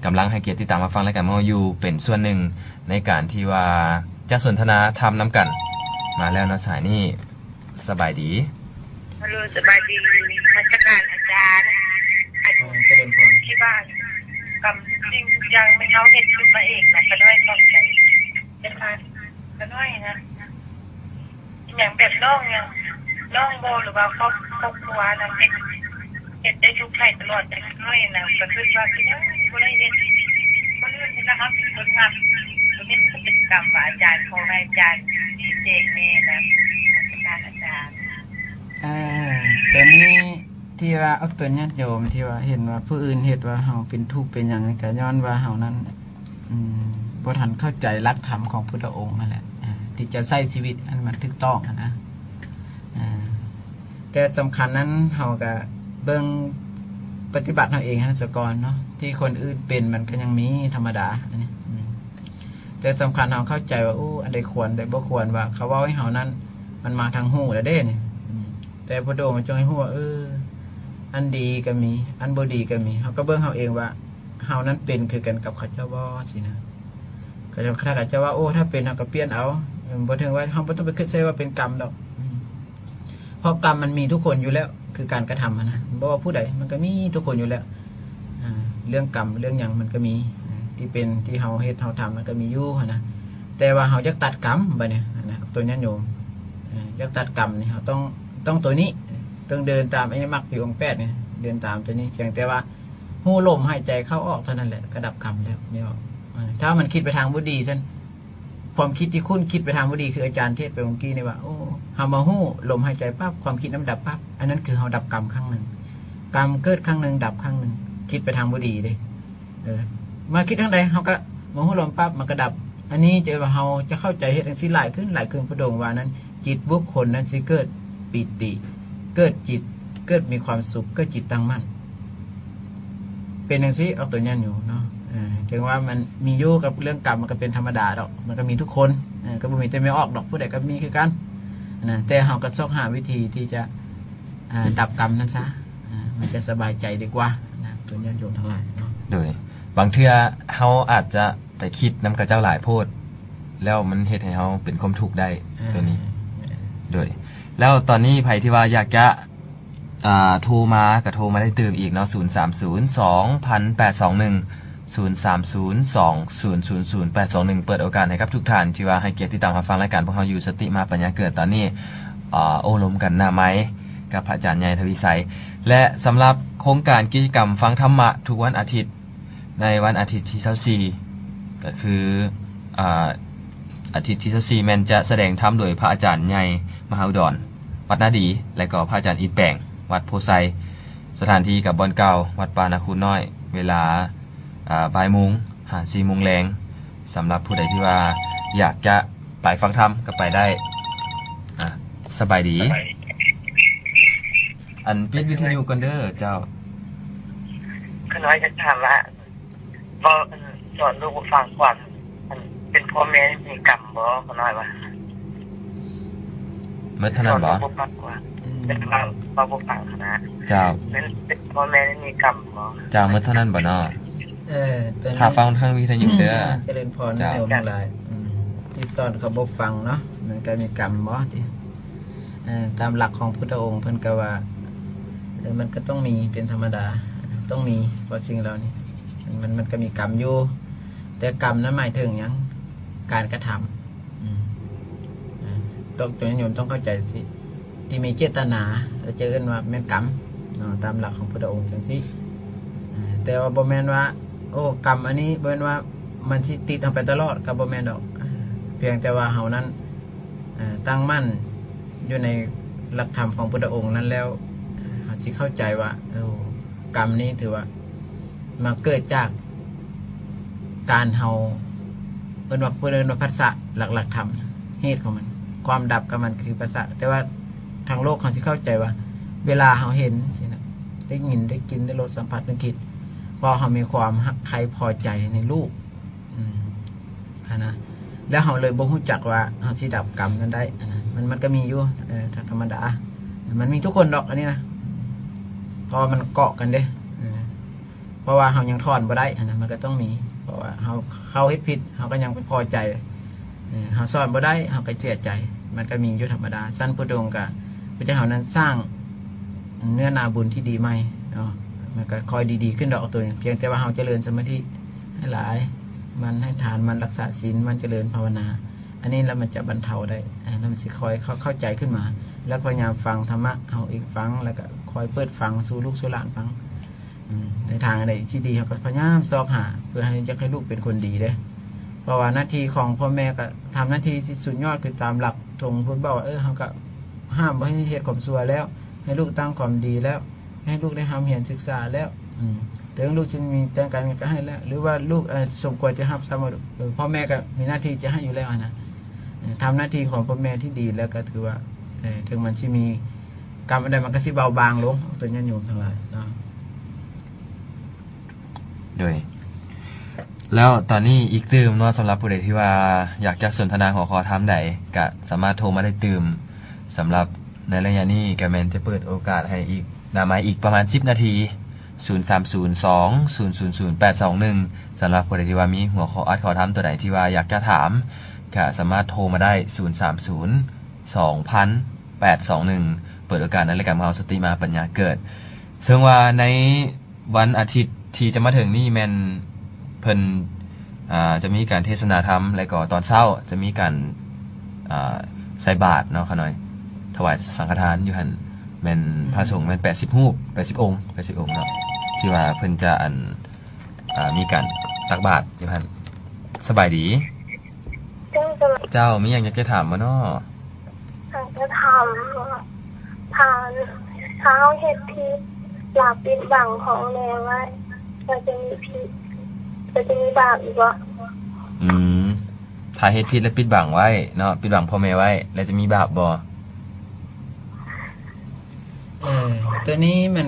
กำลังให้เกียรติติดตามมาฟังรายการของเราอยู่เป็นส่วนหนึ่งในการที่ว่าจะสนทนาธรรมน้ำกันมาแล้วนะสายนี้สบายดีฮัลโหลสบายดีราชการอาจารย์ที่บ้านกำสิ่งทุกอย่างไม่เท่าเห็นขึ้นมาเองนะก็น้อยเข้าใจเป็นพันก็น้อยนะอย่างแบบน้องโบหรือว่าครอบครัวนะเห็นได้ทุกข์ไทยตลอดแต่น้อยนะก็คือว่าที่นั่นผู้ใดเห็นคนอื่นที่นะครับเป็นคนทำตัวนี้ก็เป็นกรรมอาจารย์ของอาจารย์ที่เจงแม่นะอาจารย์ตัวนี้ที่ว่าเอาตัวญาติโยมที่ว่าเห็นว่าผู้อื่นเห็นว่าเฮาเป็นทุกข์เป็นหยังก็ย้อนว่าเฮานั้น บ่ทันเข้าใจหลักธรรมของพุทธองค์นั่นแหละที่จะใช้ชีวิตอันมันถูกต้องนะแต่สำคัญนั้นเฮาก็เบิ่งปฏิบัติเฮาเองนะสกอนเนาะที่คนอื่นเป็นมันก็ยังมีธรรมดาอันนี้แต่สำคัญเฮาเข้าใจว่าอันใดควรใดบ่ควรว่าเขาเว้าให้เฮานั้นมันมาทางหูแล้วเด้นี่แต่พุทธองค์มันจงให้ฮู้ว่าอันดีก็มีอันบ่ดีก็มีเฮาก็เบิ่งเฮาเองว่าเฮานั้นเป็นคือกันกับเขาเจ้าบ่สินะก็จะคล้ายกับเจ้าว่าถ้าเป็นเฮาก็เปลี่ยนเอาบ่ถึงว่าเฮาบ่ต้องไปคิดใส่ว่าเป็นกรรมดอกเพราะกรรมมันมีทุกคนอยู่แล้วคือการกระทำนะบ่ว่าผู้ใดมันก็มีทุกคนอยู่แล้วเรื่องกรรมเรื่องหยังมันก็มีที่เป็นที่เฮาเฮ็ดเฮาทำมันก็มีอยู่นะแต่ว่าเฮาอยากตัดกรรมบัดนี้นะตัวนี้โยมอยากตัดกรรมนี่เฮาต้องตัวนี้ต้องเดินตามไอ้มรรคองค์8นี่เดินตามตัวนี้เพียงแต่ว่าหู้ลมหายใจเข้าออกเท่านั้นแหละก็ดับกรรมแล้วเนี่ยถ้ามันคิดไปทางบ่ดีซั่นความคิดที่คุณคิดไปทางบ่ดีคืออาจารย์เทศไปเมื่อกี้นี่ว่าเฮามาฮู้ลมหายใจปั๊บความคิดน้ำดับปั๊บอันนั้นคือเฮาดับกรรมครั้งนึงกรรมเกิดครั้งนึงดับครั้งนึงคิดไปทางบ่ดีเด้มาคิดทางใดเฮาก็มาฮู้ลมปั๊บมันก็ดับอันนี้จะว่าเฮาจะเข้าใจเฮ็ดจังซี่หลายขึ้นพระองค์ว่านั้นจิตบุคคลนั้นสิเกิดปิติเกิดจิตเกิดมีความสุขเกิดจิตตั้งมั่นเป็นจังซี่เอาตัวนี้อยู่เนาะถึงว่ามันมีอยู่กับเรื่องกรรมมันก็เป็นธรรมดาดอกมันก็มีทุกคนก็บ่มีแต่ไม่ออกดอกผู้ใดก็มีคือกันนะแต่เฮาก็ต้องหาวิธีที่จะดับกรรมนั้นซะมันจะสบายใจดีกว่านะตัวญาติโยมทั้งหลายเนาะโดยบางเทื่อเฮาอาจจะไปคิดนำกับเจ้าหลายโพดแล้วมันเฮ็ดให้เฮาเป็นความทุกข์ได้ตัวนี้โดยแล้วตอนนี้ไผที่ว่าอยากจะโทรมาก็โทรมาได้เติมอีกเนาะ030 2821 03020000821เปิดโอกาสให้กับทุกท่านที่ว่าให้เกียรติติดตามรับฟังรายการพวกเราอยู่สติมาปัญญาเกิดตอนนี้โอ้ลมกันหน้าไม้กับพระอาจารย์ใหญ่ทวีไสและสำหรับโครงการกิจกรรมฟังธรรมะทุกวันอาทิตย์ในวันอาทิตย์ที่24ก็คืออาทิตย์ที่24แม่นจะแสดงธรรมโดยพระอาจารย์ใหญ่มหาอุดรวัดนาดีและก็พระอาจารย์อีแปงวัดโพไซสถานที่กับบ่อนเก่าวัดปานาคูน้อยเวลาบ่ายโมง4 โมงแรงสำหรับผู้ใดที่ว่าอยากจะไปฟังธรรมก็ไปได้สบายดีอันปิดวิทยุก่อนเด้อเจ้าขน้อยจะถามว่าสอนลูกฟังความเป็นพ่อแม่มีกรรมบ่ขน้อยว่าเมื่อเท่านั้นบ่เป็นความบ่ฟังนะเจ้าเป็นพ่อแม่มีกรรมบ่เจ้าเมื่อเท่านั้นบ่เนาะถ้าฟังทางวิทยุเด้อเจริญพรโยมทั้งหลายที่สอนเขาบ่ฟังเนาะมันก็มีกรรมบ่ติตามหลักของพุทธองค์เพิ่นก็ว่ามันก็ต้องมีเป็นธรรมดาต้องมีเพราะสิ่งเหล่านี้มันก็มีกรรมอยู่แต่กรรมนั้นหมายถึงหยังการกระทำต้องตัวนิยมต้องเข้าใจสิที่มีเจตนาแล้วเจอกันว่าแม่นกรรมตามหลักของพุทธองค์จังซี่แต่ว่าบ่แม่นว่ากรรมอันนี้บ่แม่นว่ามันสิติดทำไปตลอดก็บ่แม่นดอกเพียงแต่ว่าเฮานั้นตั้งมั่นอยู่ในหลักธรรมของพุทธองค์นั้นแล้วเฮาสิเข้าใจว่ากรรมนี้ถือว่ามาเกิดจากการเฮาเอิ้นว่าภาษาหลักธรรมเหตุของมันความดับกับมันคือภาษาแต่ว่าทางโลกเขาสิเข้าใจว่าเวลาเฮาเห็นสินะได้ยินได้กินได้รสสัมผัสนึกคิดพอเฮามีความรักใคร่พอใจในรูปนะแล้วเฮาเลยบ่รู้จักว่าเฮาสิดับกรรมนั้นได้มันก็มีอยู่ธรรมดามันมีทุกคนดอกอันนี้นะเพราะมันเกาะกันเด้เพราะว่าเฮายังถอนบ่ได้มันก็ต้องมีเพราะว่าเฮาเฮ็ดผิดเฮาก็ยังไปพอใจเฮาสอนบ่ได้เฮาก็เสียใจมันก็มีอยู่ธรรมดาสั้นพุทธองค์ก็พระเจ้านั้นสร้างเนื้อนาบุญที่ดีไหมเนาะมันก็ค่อยดีๆขึ้นดอกตัวเพียงแต่ว่าเฮาเจริญสมาธิให้หลายมันให้ทานมันรักษาศีลมันเจริญภาวนาอันนี้แล้วมันจะบรรเทาได้แล้วมันสิค่อยเข้าใจขึ้นมาแล้วพยายามฟังธรรมะเฮาอีกฟังแล้วก็คอยเปิดฟังสู่ลูกสู่หลานฟังในทางอะไรที่ดีเฮาก็พยายามซอกหาเพื่อให้จะให้ลูกเป็นคนดีเด้เพราะว่าหน้าที่ของพ่อแม่ก็ทำหน้าที่ที่สุดยอดคือตามหลักทงพุทธบอกว่าเฮาก็ห้ามบ่ให้เฮ็ดความชั่วแล้วให้ลูกตั้งความดีแล้วให้ลูกได้ทำเรียนศึกษาแล้ว ถึงลูกจะมีแต่งการก็ให้แล้วหรือว่าลูกสมควรจะรับสมรดกพ่อแม่ก็มีหน้าที่จะให้อยู่แล้วนะทำหน้าที่ของพ่อแม่ที่ดีแล้วก็ถือว่าถึงมันสิมีกรรมอะไรมันก็สิเบาบางลงตัวญาติโยมทั้งหลายเนาะโดยแล้วตอนนี้อีกตื่มเนาะสำหรับผู้ใดที่ว่าอยากจะสนทนาหัวข้อถามใดก็สามารถโทรมาได้ตื่มสำหรับในระยะนี้ก็แม่นจะเปิดโอกาสให้อีกหน้าไม้อีกประมาณ10นาที0302000821สำหรับผู้ใดที่ว่ามีหัวข้ออัดข้อถามตัวใดที่ว่าอยากจะถามก็สามารถโทรมาได้0302000821เปิดโอกาสในรายการของเราสติมาปัญญาเกิดซึ่งว่าในวันอาทิตย์ที่จะมาถึงนี่แม่นเพิ่นจะมีการเทศนาธรรมและก็ตอนเช้าจะมีการใส่บาตรเนาะค่ะหน่อยถวายสังฆทานอยู่หั่นแม่นพระสงฆ์แม่น80รูป80องค์80องค์เนาะที่ว่าเพิ่นจะมีการตักบาตรอยู่หั่นสบายดีเจ้ามีหยังอยากจะถามบ่เนาะอยากจะถามว่าทางเท้าเฮ็ดพิษหลับปิดบังของแรงไว้เราจะมีพิษจะมีบาปอีกบ่ถ้าเฮ็ดผิดแล้วปิดบังไว้เนาะปิดบังพ่อแม่ไว้แล้วจะมีบาปบ่ตัวนี้มัน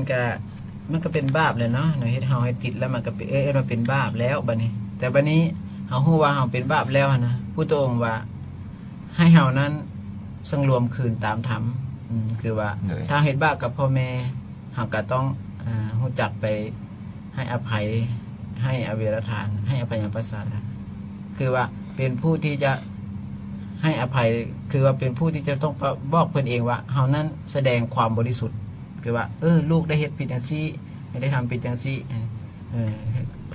ก็เป็นบาปเลยเนาะเฮ็ดเฮาเฮ็ดผิดแล้วมันก็เป็นมันเป็นบาปแล้วบัดนี้แต่บัดนี้เฮาฮู้ว่าเฮาเป็นบาปแล้วนะพุทธองค์ว่าให้เฮานั้นสังรวมคืนตามธรรมคือว่าถ้าเฮ็ดบาปกับพ่อแม่เฮาก็ต้องรู้จักไปให้อภัยให้อเวรทานให้อภัยประสาทคือว่าเป็นผู้ที่จะให้อภัยคือว่าเป็นผู้ที่จะต้องบอกเพิ่นเองว่าเฮานั้นแสดงความบริสุทธิ์คือว่าลูกได้เฮ็ดผิดจังซี่ได้ทำผิดจังซี่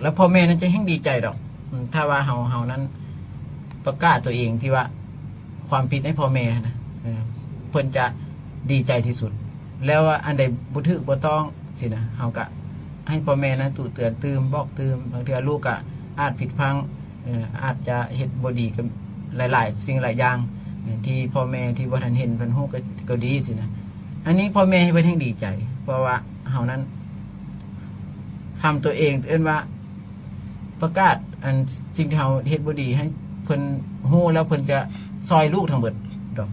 แล้วพ่อแม่นั้นจะแห่งดีใจดอกถ้าว่าเฮานั้นประกาศตัวเองที่ว่าความผิดให้พ่อแม่นะเพิ่นจะดีใจที่สุดแล้วว่าอันใดบ่ถูกบ่ต้องสินะเฮาก็ให้พ่อแม่นั้นตู่เตือนตื่มบอกตื่มบางเทื่อลูกก็อาจผิดพลั้งอาจจะเฮ็ดบ่ดีกับหลายๆสิ่งหลายอย่างที่พ่อแม่ที่บ่ทันเห็นเพิ่นฮู้ก็ดีสินะอันนี้พ่อแม่ให้เพิ่นแห่งดีใจเพราะว่าเฮานั้นทำตัวเองเอิ้นว่าประกาศอันสิ่งที่เฮาเฮ็ดบ่ดีให้เพิ่นฮู้แล้วเพิ่นจะซอยลูกทั้งเบิดดอก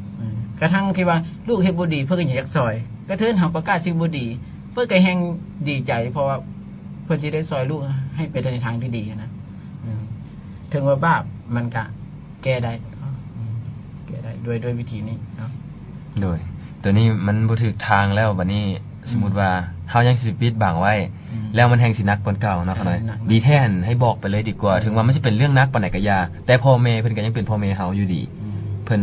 กระทั่งที่ว่าลูกเฮ็ดบ่ดีเพิ่นก็อยากซอยกระเทินเฮาประกาศสิ่งบ่ดีเพิ่นก็แห่งดีใจเพราะว่าเพิ่นสิได้ซอยลูกให้ไปในทางที่ดีนะถึงว่าบาปมันก็แก้ได้แก้ได้ด้วยวิธีนี้เนาะโดยตัวนี้มันบ่ถูกทางแล้วบัดนี้สมมุติว่าเฮายังสิปิดบังไว้แล้วมันแห่งสิหนักกว่าเก่าเนาะคั่นน่ะดีแท้นให้บอกไปเลยดีกว่าถึงว่ามันสิเป็นเรื่องหนักปานใดก็อย่าแต่พ่อแม่เพิ่นก็ยังเป็นพ่อแม่เฮาอยู่ดีเพิ่น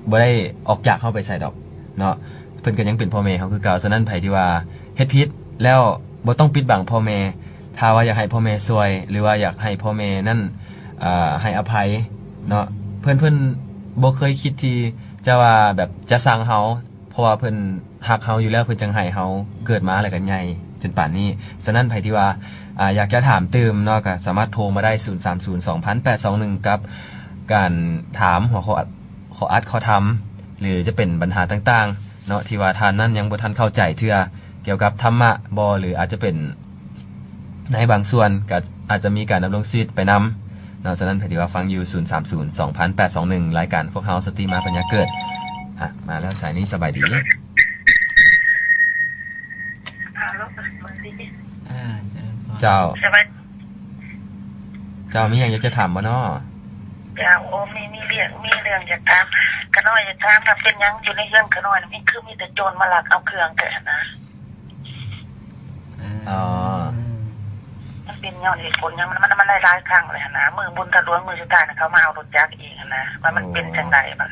บ่ได้ออกจากเฮาไปใส่ดอกเนาะเพิ่นก็ยังเป็นพ่อแม่เฮาคือเก่าฉะนั้นไผที่ว่าเฮ็ดผิดแล้วบ่ต้องปิดบังพ่อแม่ถ้าว่าอยากให้พ่อแม่ช่วยหรือว่าอยากให้พ่อแม่นั้นให้อภัยเนาะเพิ่นบ่เคยคิดที่จะว่าแบบจะสั่งเฮาเพราะว่าเพิ่นฮักเฮาอยู่แล้วเพิ่นจังให้เฮาเกิดมาแล้วก็ใหญ่จนป่านนี้ฉะนั้นไผที่ว่าอยากจะถามเติมเนาะก็สามารถโทรมาได้03020821กับการถามหัวข้ออัดข้อธรรมหรือจะเป็นปัญหาต่างๆเนาะที่ว่าท่านนั้นยังบ่ทันเข้าใจเทื่อเกี่ยวกับธรรมะบ่หรืออาจจะเป็นในบางส่วนก็อาจจะมีการดำรงชีวิตไปนำเนาะฉะนั้นไผที่ว่าฟังอยู่03020821รายการพวกเฮาสติมาปัญญาเกิดมาแล้วสายนี้สบายดีเจ้ามีหยังอยากจะถามบ่เนาะโอ้มีเรื่องจะถามกะน้อยจะถามถ้าเป็นหยังอยู่ในเรื่องกะน้อยนี่คือมีแต่โจรมาลักเอาเครื่องแต่นะมันเป็นย้อนเหตุผลยังมันหลายๆครั้งเลยนะมือบุญตะลวงมือสุดท้ายเขามาเอารถจักรเองนะว่ามันเป็นจังได๋บ่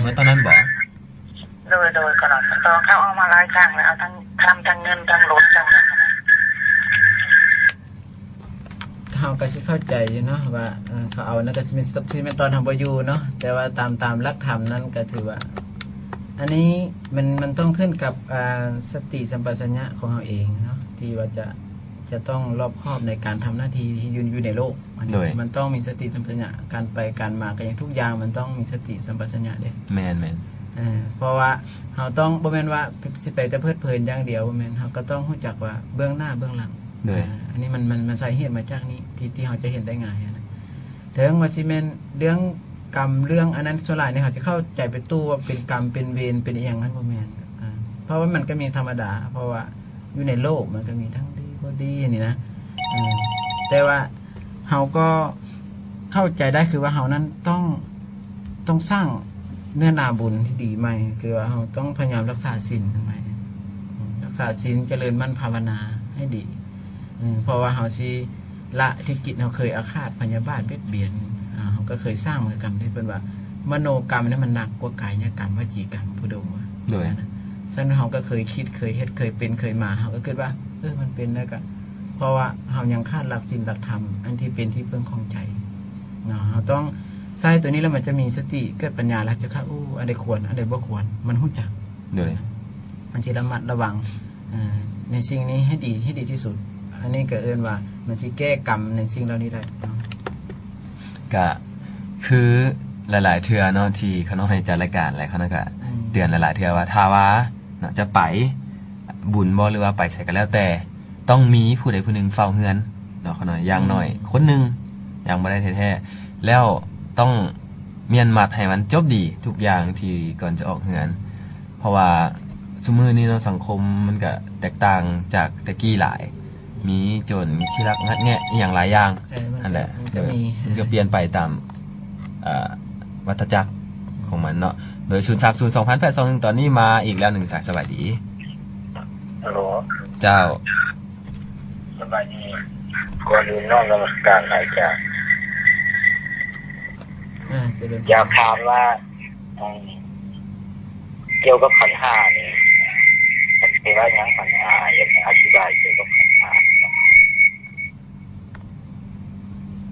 เมื่อตอนนั้นบ่โดยก็ต้องเขาเอามาหลายครั้งแล้วเอาทั้งทำทั้งเงินทั้งรถทั้งเฮาก็สิเข้าใจอยู่เนาะว่าเขาเอานั่นก็สิเป็นตอนทำบ่อยู่เนาะแต่ว่าตามหลักธรรมนั้นก็ถือว่าอันนี้มันต้องขึ้นกับสติสัมปชัญญะของเราเองเนาะที่ว่าจะต้องรอบคอบในการทำหน้าที่ที่อยู่ในโลกมันต้องมีสติสัมปชัญญะการไปการมากันอย่างทุกอย่างมันต้องมีสติสัมปชัญญะเด้แม่น เพราะว่าเฮาต้องบ่แม่นว่าสิไปแต่เพลิดเพลินอย่างเดียวบ่แม่นเฮาก็ต้องรู้จักว่าเบื้องหน้าเบื้องหลังอันนี้มันสาเหตุมาจากนี้ที่เฮาจะเห็นได้ง่ายนะถึงว่าสิแม่นเรื่องกรรมเรื่องอันนั้นส่วนหลายเนี่ยเฮาจะเข้าใจไปตู้ว่าเป็นกรรมเป็นเวรเป็นอีหยังนั้นบ่แม่นเพราะว่ามันก็มีธรรมดาเพราะว่าอยู่ในโลกมันก็มีทั้งดีบ่ดีนี่นะแต่ว่าเฮาก็เข้าใจได้คือว่าเฮานั้นต้องสร้างเนื้อนาบุญที่ดีไหมคือว่าเราต้องพยายามรักษาศีลทำไมรักษาศีลเจริญมั่นภาวนาให้ดีเพราะว่าเราสิละที่จิตเราเคยอาฆาตพยาบาทเบียดเบียนเราก็เคยสร้างมือกรรมได้เป็นว่ามโนกรรมนี่มันหนักกว่ากายกรรมวจีกรรมพุทโธว่าโดยฉะนั้นเราก็เคยคิดเคยเฮ็ดเคยเป็นเคยมาเราก็คิดว่ามันเป็นแล้วก็เพราะว่าเรายังขาดหลักศีลหลักธรรมอันที่เป็นที่พึ่งของใจเราต้องใส่ตัวนี้แล้วมันจะมีสติเกิดปัญญาแล้วจะเข้าอันใดควรอันใดบ่ควรมันรู้จักเลยมันสิระมัดระวังในสิ่งนี้ให้ดีที่สุดอันนี้ก็เอิ้นว่ามันสิแก้กรรมในสิ่งเหล่านี้ได้ก็คือหลายๆเทื่อเนาะที่เขาน้องให้จัดรายการอะไรเขานั่นก็เตือนหลายๆเทื่อว่าถ้าว่าจะไปบุญบ่หรือว่าไปใส่ก็แล้วแต่ต้องมีผู้ใดผู้หนึงเฝ้าเฮือนเนาะเขาน้อยอย่างน้อยคนนึงอย่างบ่ได้แท้ๆแล้วต้องเมียนมัดให้มันจบดีทุกอย่างที่ก่อนจะออกเฮือนเพราะว่าซุมื้อนี้เนาะสังคมมันก็แตกต่างจากแต่กี้หลายมีโจรขี้รักงัดแงะอีหยังหลายอย่างนั่นแหละมันก็เปลี่ยนไปตามวัฏจักรของมันเนาะโดย0302821ตอนนี้มาอีกแล้ว1สายสวัสดีฮัลโหลเจ้าสบายดีก่อนอื่นน้อมนมัสการอาจารย์อยากถามว่าเกี่ยวกับขันธ์ห้านี่เป็นว่ายังขันธ์ห้าอยากอธิบายเกี่ยวกับขันธ์ห้า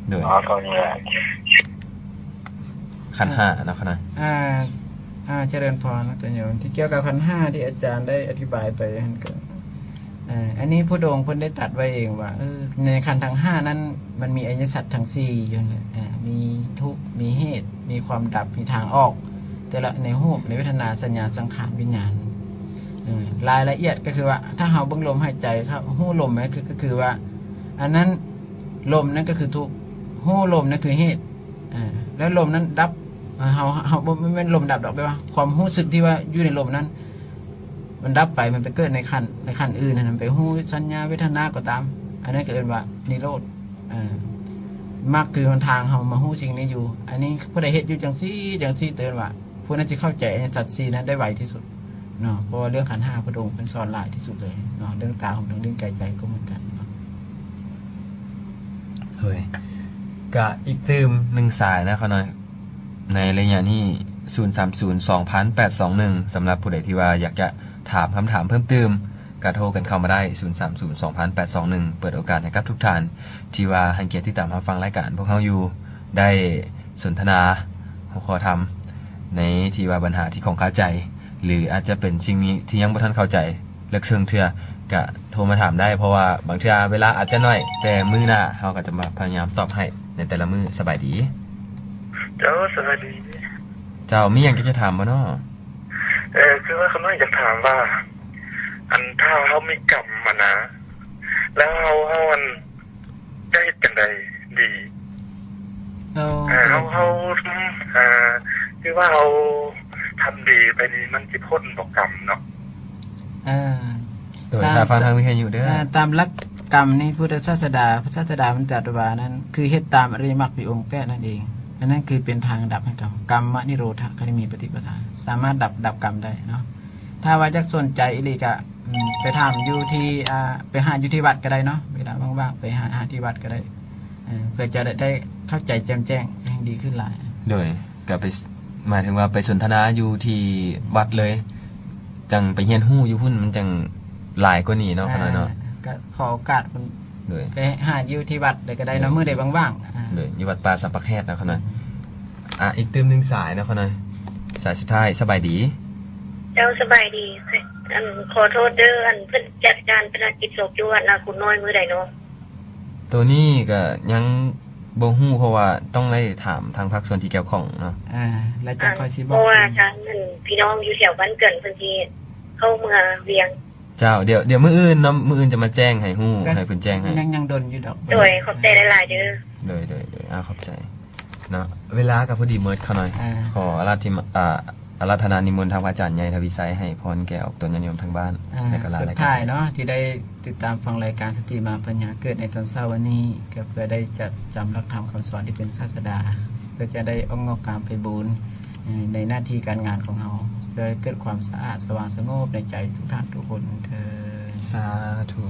โดยตอนนี้ขันธ์ห้านะครับเจริญพรนะอาจารย์โยมที่เกี่ยวกับขันธ์ห้าที่อาจารย์ได้อธิบายไปนั่นก็อันนี้พระองค์เพิ่นได้ตัดไว้เองว่าในขันธ์ทั้ง5นั้นมันมีอริยสัจทั้ง4อยู่นั่นแหละมีทุกข์มีเหตุมีความดับมีทางออกแต่ละในรูปในเวทนาสัญญาสังขารวิญญาณรายละเอียดก็คือว่าถ้าเฮาเบิ่งลมหายใจครับฮู้ลมก็คือว่าอันนั้นลมนั่นก็คือทุกข์ฮู้ลมนั่นคือเหตุแล้วลมนั้นดับเฮาบ่แม่นลมดับดอกไปว่าความรู้สึกที่ว่าอยู่ในลมนั้นมันดับไปมันไปเกิดในขั้นอื่นนั่นไปฮู้สัญญาเวทนาก็ตามอันนั้นก็เรียกว่านิโรธมรรคคือหนทางเฮามาฮู้สิ่งนี้อยู่อันนี้ผู้ใดเฮ็ดอยู่จังซี่เตือนว่าผู้นั้นสิเข้าใจในสัจ4นั้นได้ไวที่สุดเนาะเพราะเรื่องขันธ์5พระองค์เป็นสอนหลายที่สุดเลยเนาะเรื่องตาของเรื่องกายใจก็เหมือนกันเนาะเฮ้ยก็อีกตื่ม1สายนะเขาหน่อยในระยะนี้0302821สำหรับผู้ใดที่ว่าอยากจะถามคำถามเพิ่มเติมก็โทรกันเข้ามาได้0302821เปิดโอกาสให้กับทุกท่านที่ว่าให้เกียรติที่ตามรับฟังรายการพวกเขาอยู่ได้สนทนาหัวข้อธรรมในที่ว่าปัญหาที่ของคาใจหรืออาจจะเป็นสิ่งนี้ที่ยังบ่ทันเข้าใจเลือกเชิงเทื่อก็โทรมาถามได้เพราะว่าบางเทื่อเวลาอาจจะน้อยแต่มื้อหน้าเฮาก็จะมาพยายามตอบให้ในแต่ละมื้อสบายดีเจ้าสวัสดีเจ้ามีหยังจะถามบ่เนาะคือว่าเขาน้อยอยากถามว่าอันถ้าเฮามีกรรมมานะแล้วเฮาอันได้จังได๋ดีเฮาคือว่าเฮาทำดีไปนี่มันสิพ้นบ่กรรมเนาะโดยถ้าฟังทางวิทยุเด้อตามหลักกรรมนี่พุทธศาสดามันตรัสว่านั้นคือเฮ็ดตามอริยมรรคมีองค์8นั่นเองอันนั้นคือเป็นทางดับให้กรรมนิโรธคมีปฏิปทาสามารถดับกรรมได้เนาะถ้าว่าจักสนใจอีหลีก็ไปถามอยู่ที่ไปหาอยู่ที่วัดก็ได้เนาะเวลาว่างๆไปหาที่วัดก็ได้เพื่อจะได้เข้าใจแจ่มแจ้งให้ดีขึ้นหลายโดยก็ไปหมายถึงว่าไปสนทนาอยู่ที่วัดเลยจังไปเรียนฮู้อยู่พุ่นมันจังหลายกว่านี้เนาะขนาดเนาะก็ขอโอกาสไปหาอยู่ที่วัดได้ก็ได้เนาะมื้อใดว่างๆเลยอยู่วัดป่าสัมปะแคตนะขนาดอีกตื่มนึงสายนะขนาดสายสุดท้ายสบายดีเจ้าสบายดีขอโทษเด้อเพิ่นจัดการภารกิจศพอยู่วัดนาคุณน้อยมื้อใดเนาะตัวนี้ก็ยัง บ่ฮู้เพราะว่าต้องได้ถามทางภาคส่วนที่เกี่ยวข้องเนาะ แล้วจังค่อยสิบ เพ อก ราะว่าทางนั้นพี่น้องอยู่แถวบ้านเกิดเพิ่นสิเข้าเมืองเวียง เจ้าเดี๋ยวมื้ออื่นเนาะมื้ออื่นจะมาแจ้งให้ฮู้ให้เพิ่นแจ้งให้ ยังดนอยู่ดอก โดยขอบใจหลายๆเด้อ โดยขอบใจเนาะเวลาก็พอดีเมิดเขาหน่อยขออาราธนานิมนต์ทางพระอาจารย์ใหญ่ทวีไซให้พรแก่ออกตนญาติโยมทางบ้านและก็ลา สุด รายการ ท้ายเนาะที่ได้ติดตามฟังรายการสติมาปัญญาเกิดในตอนเช้าวันนี้ก็เพื่อได้จัดจำหลักธรรมคำสอนที่เป็นศาสดาเพื่อจะได้องค์การไปบูรณ์ในหน้าที่การงานของเราเพื่อเกิดความสะอาดสว่างสงบในใจทุกท่านทุกคนเธอ สาธุ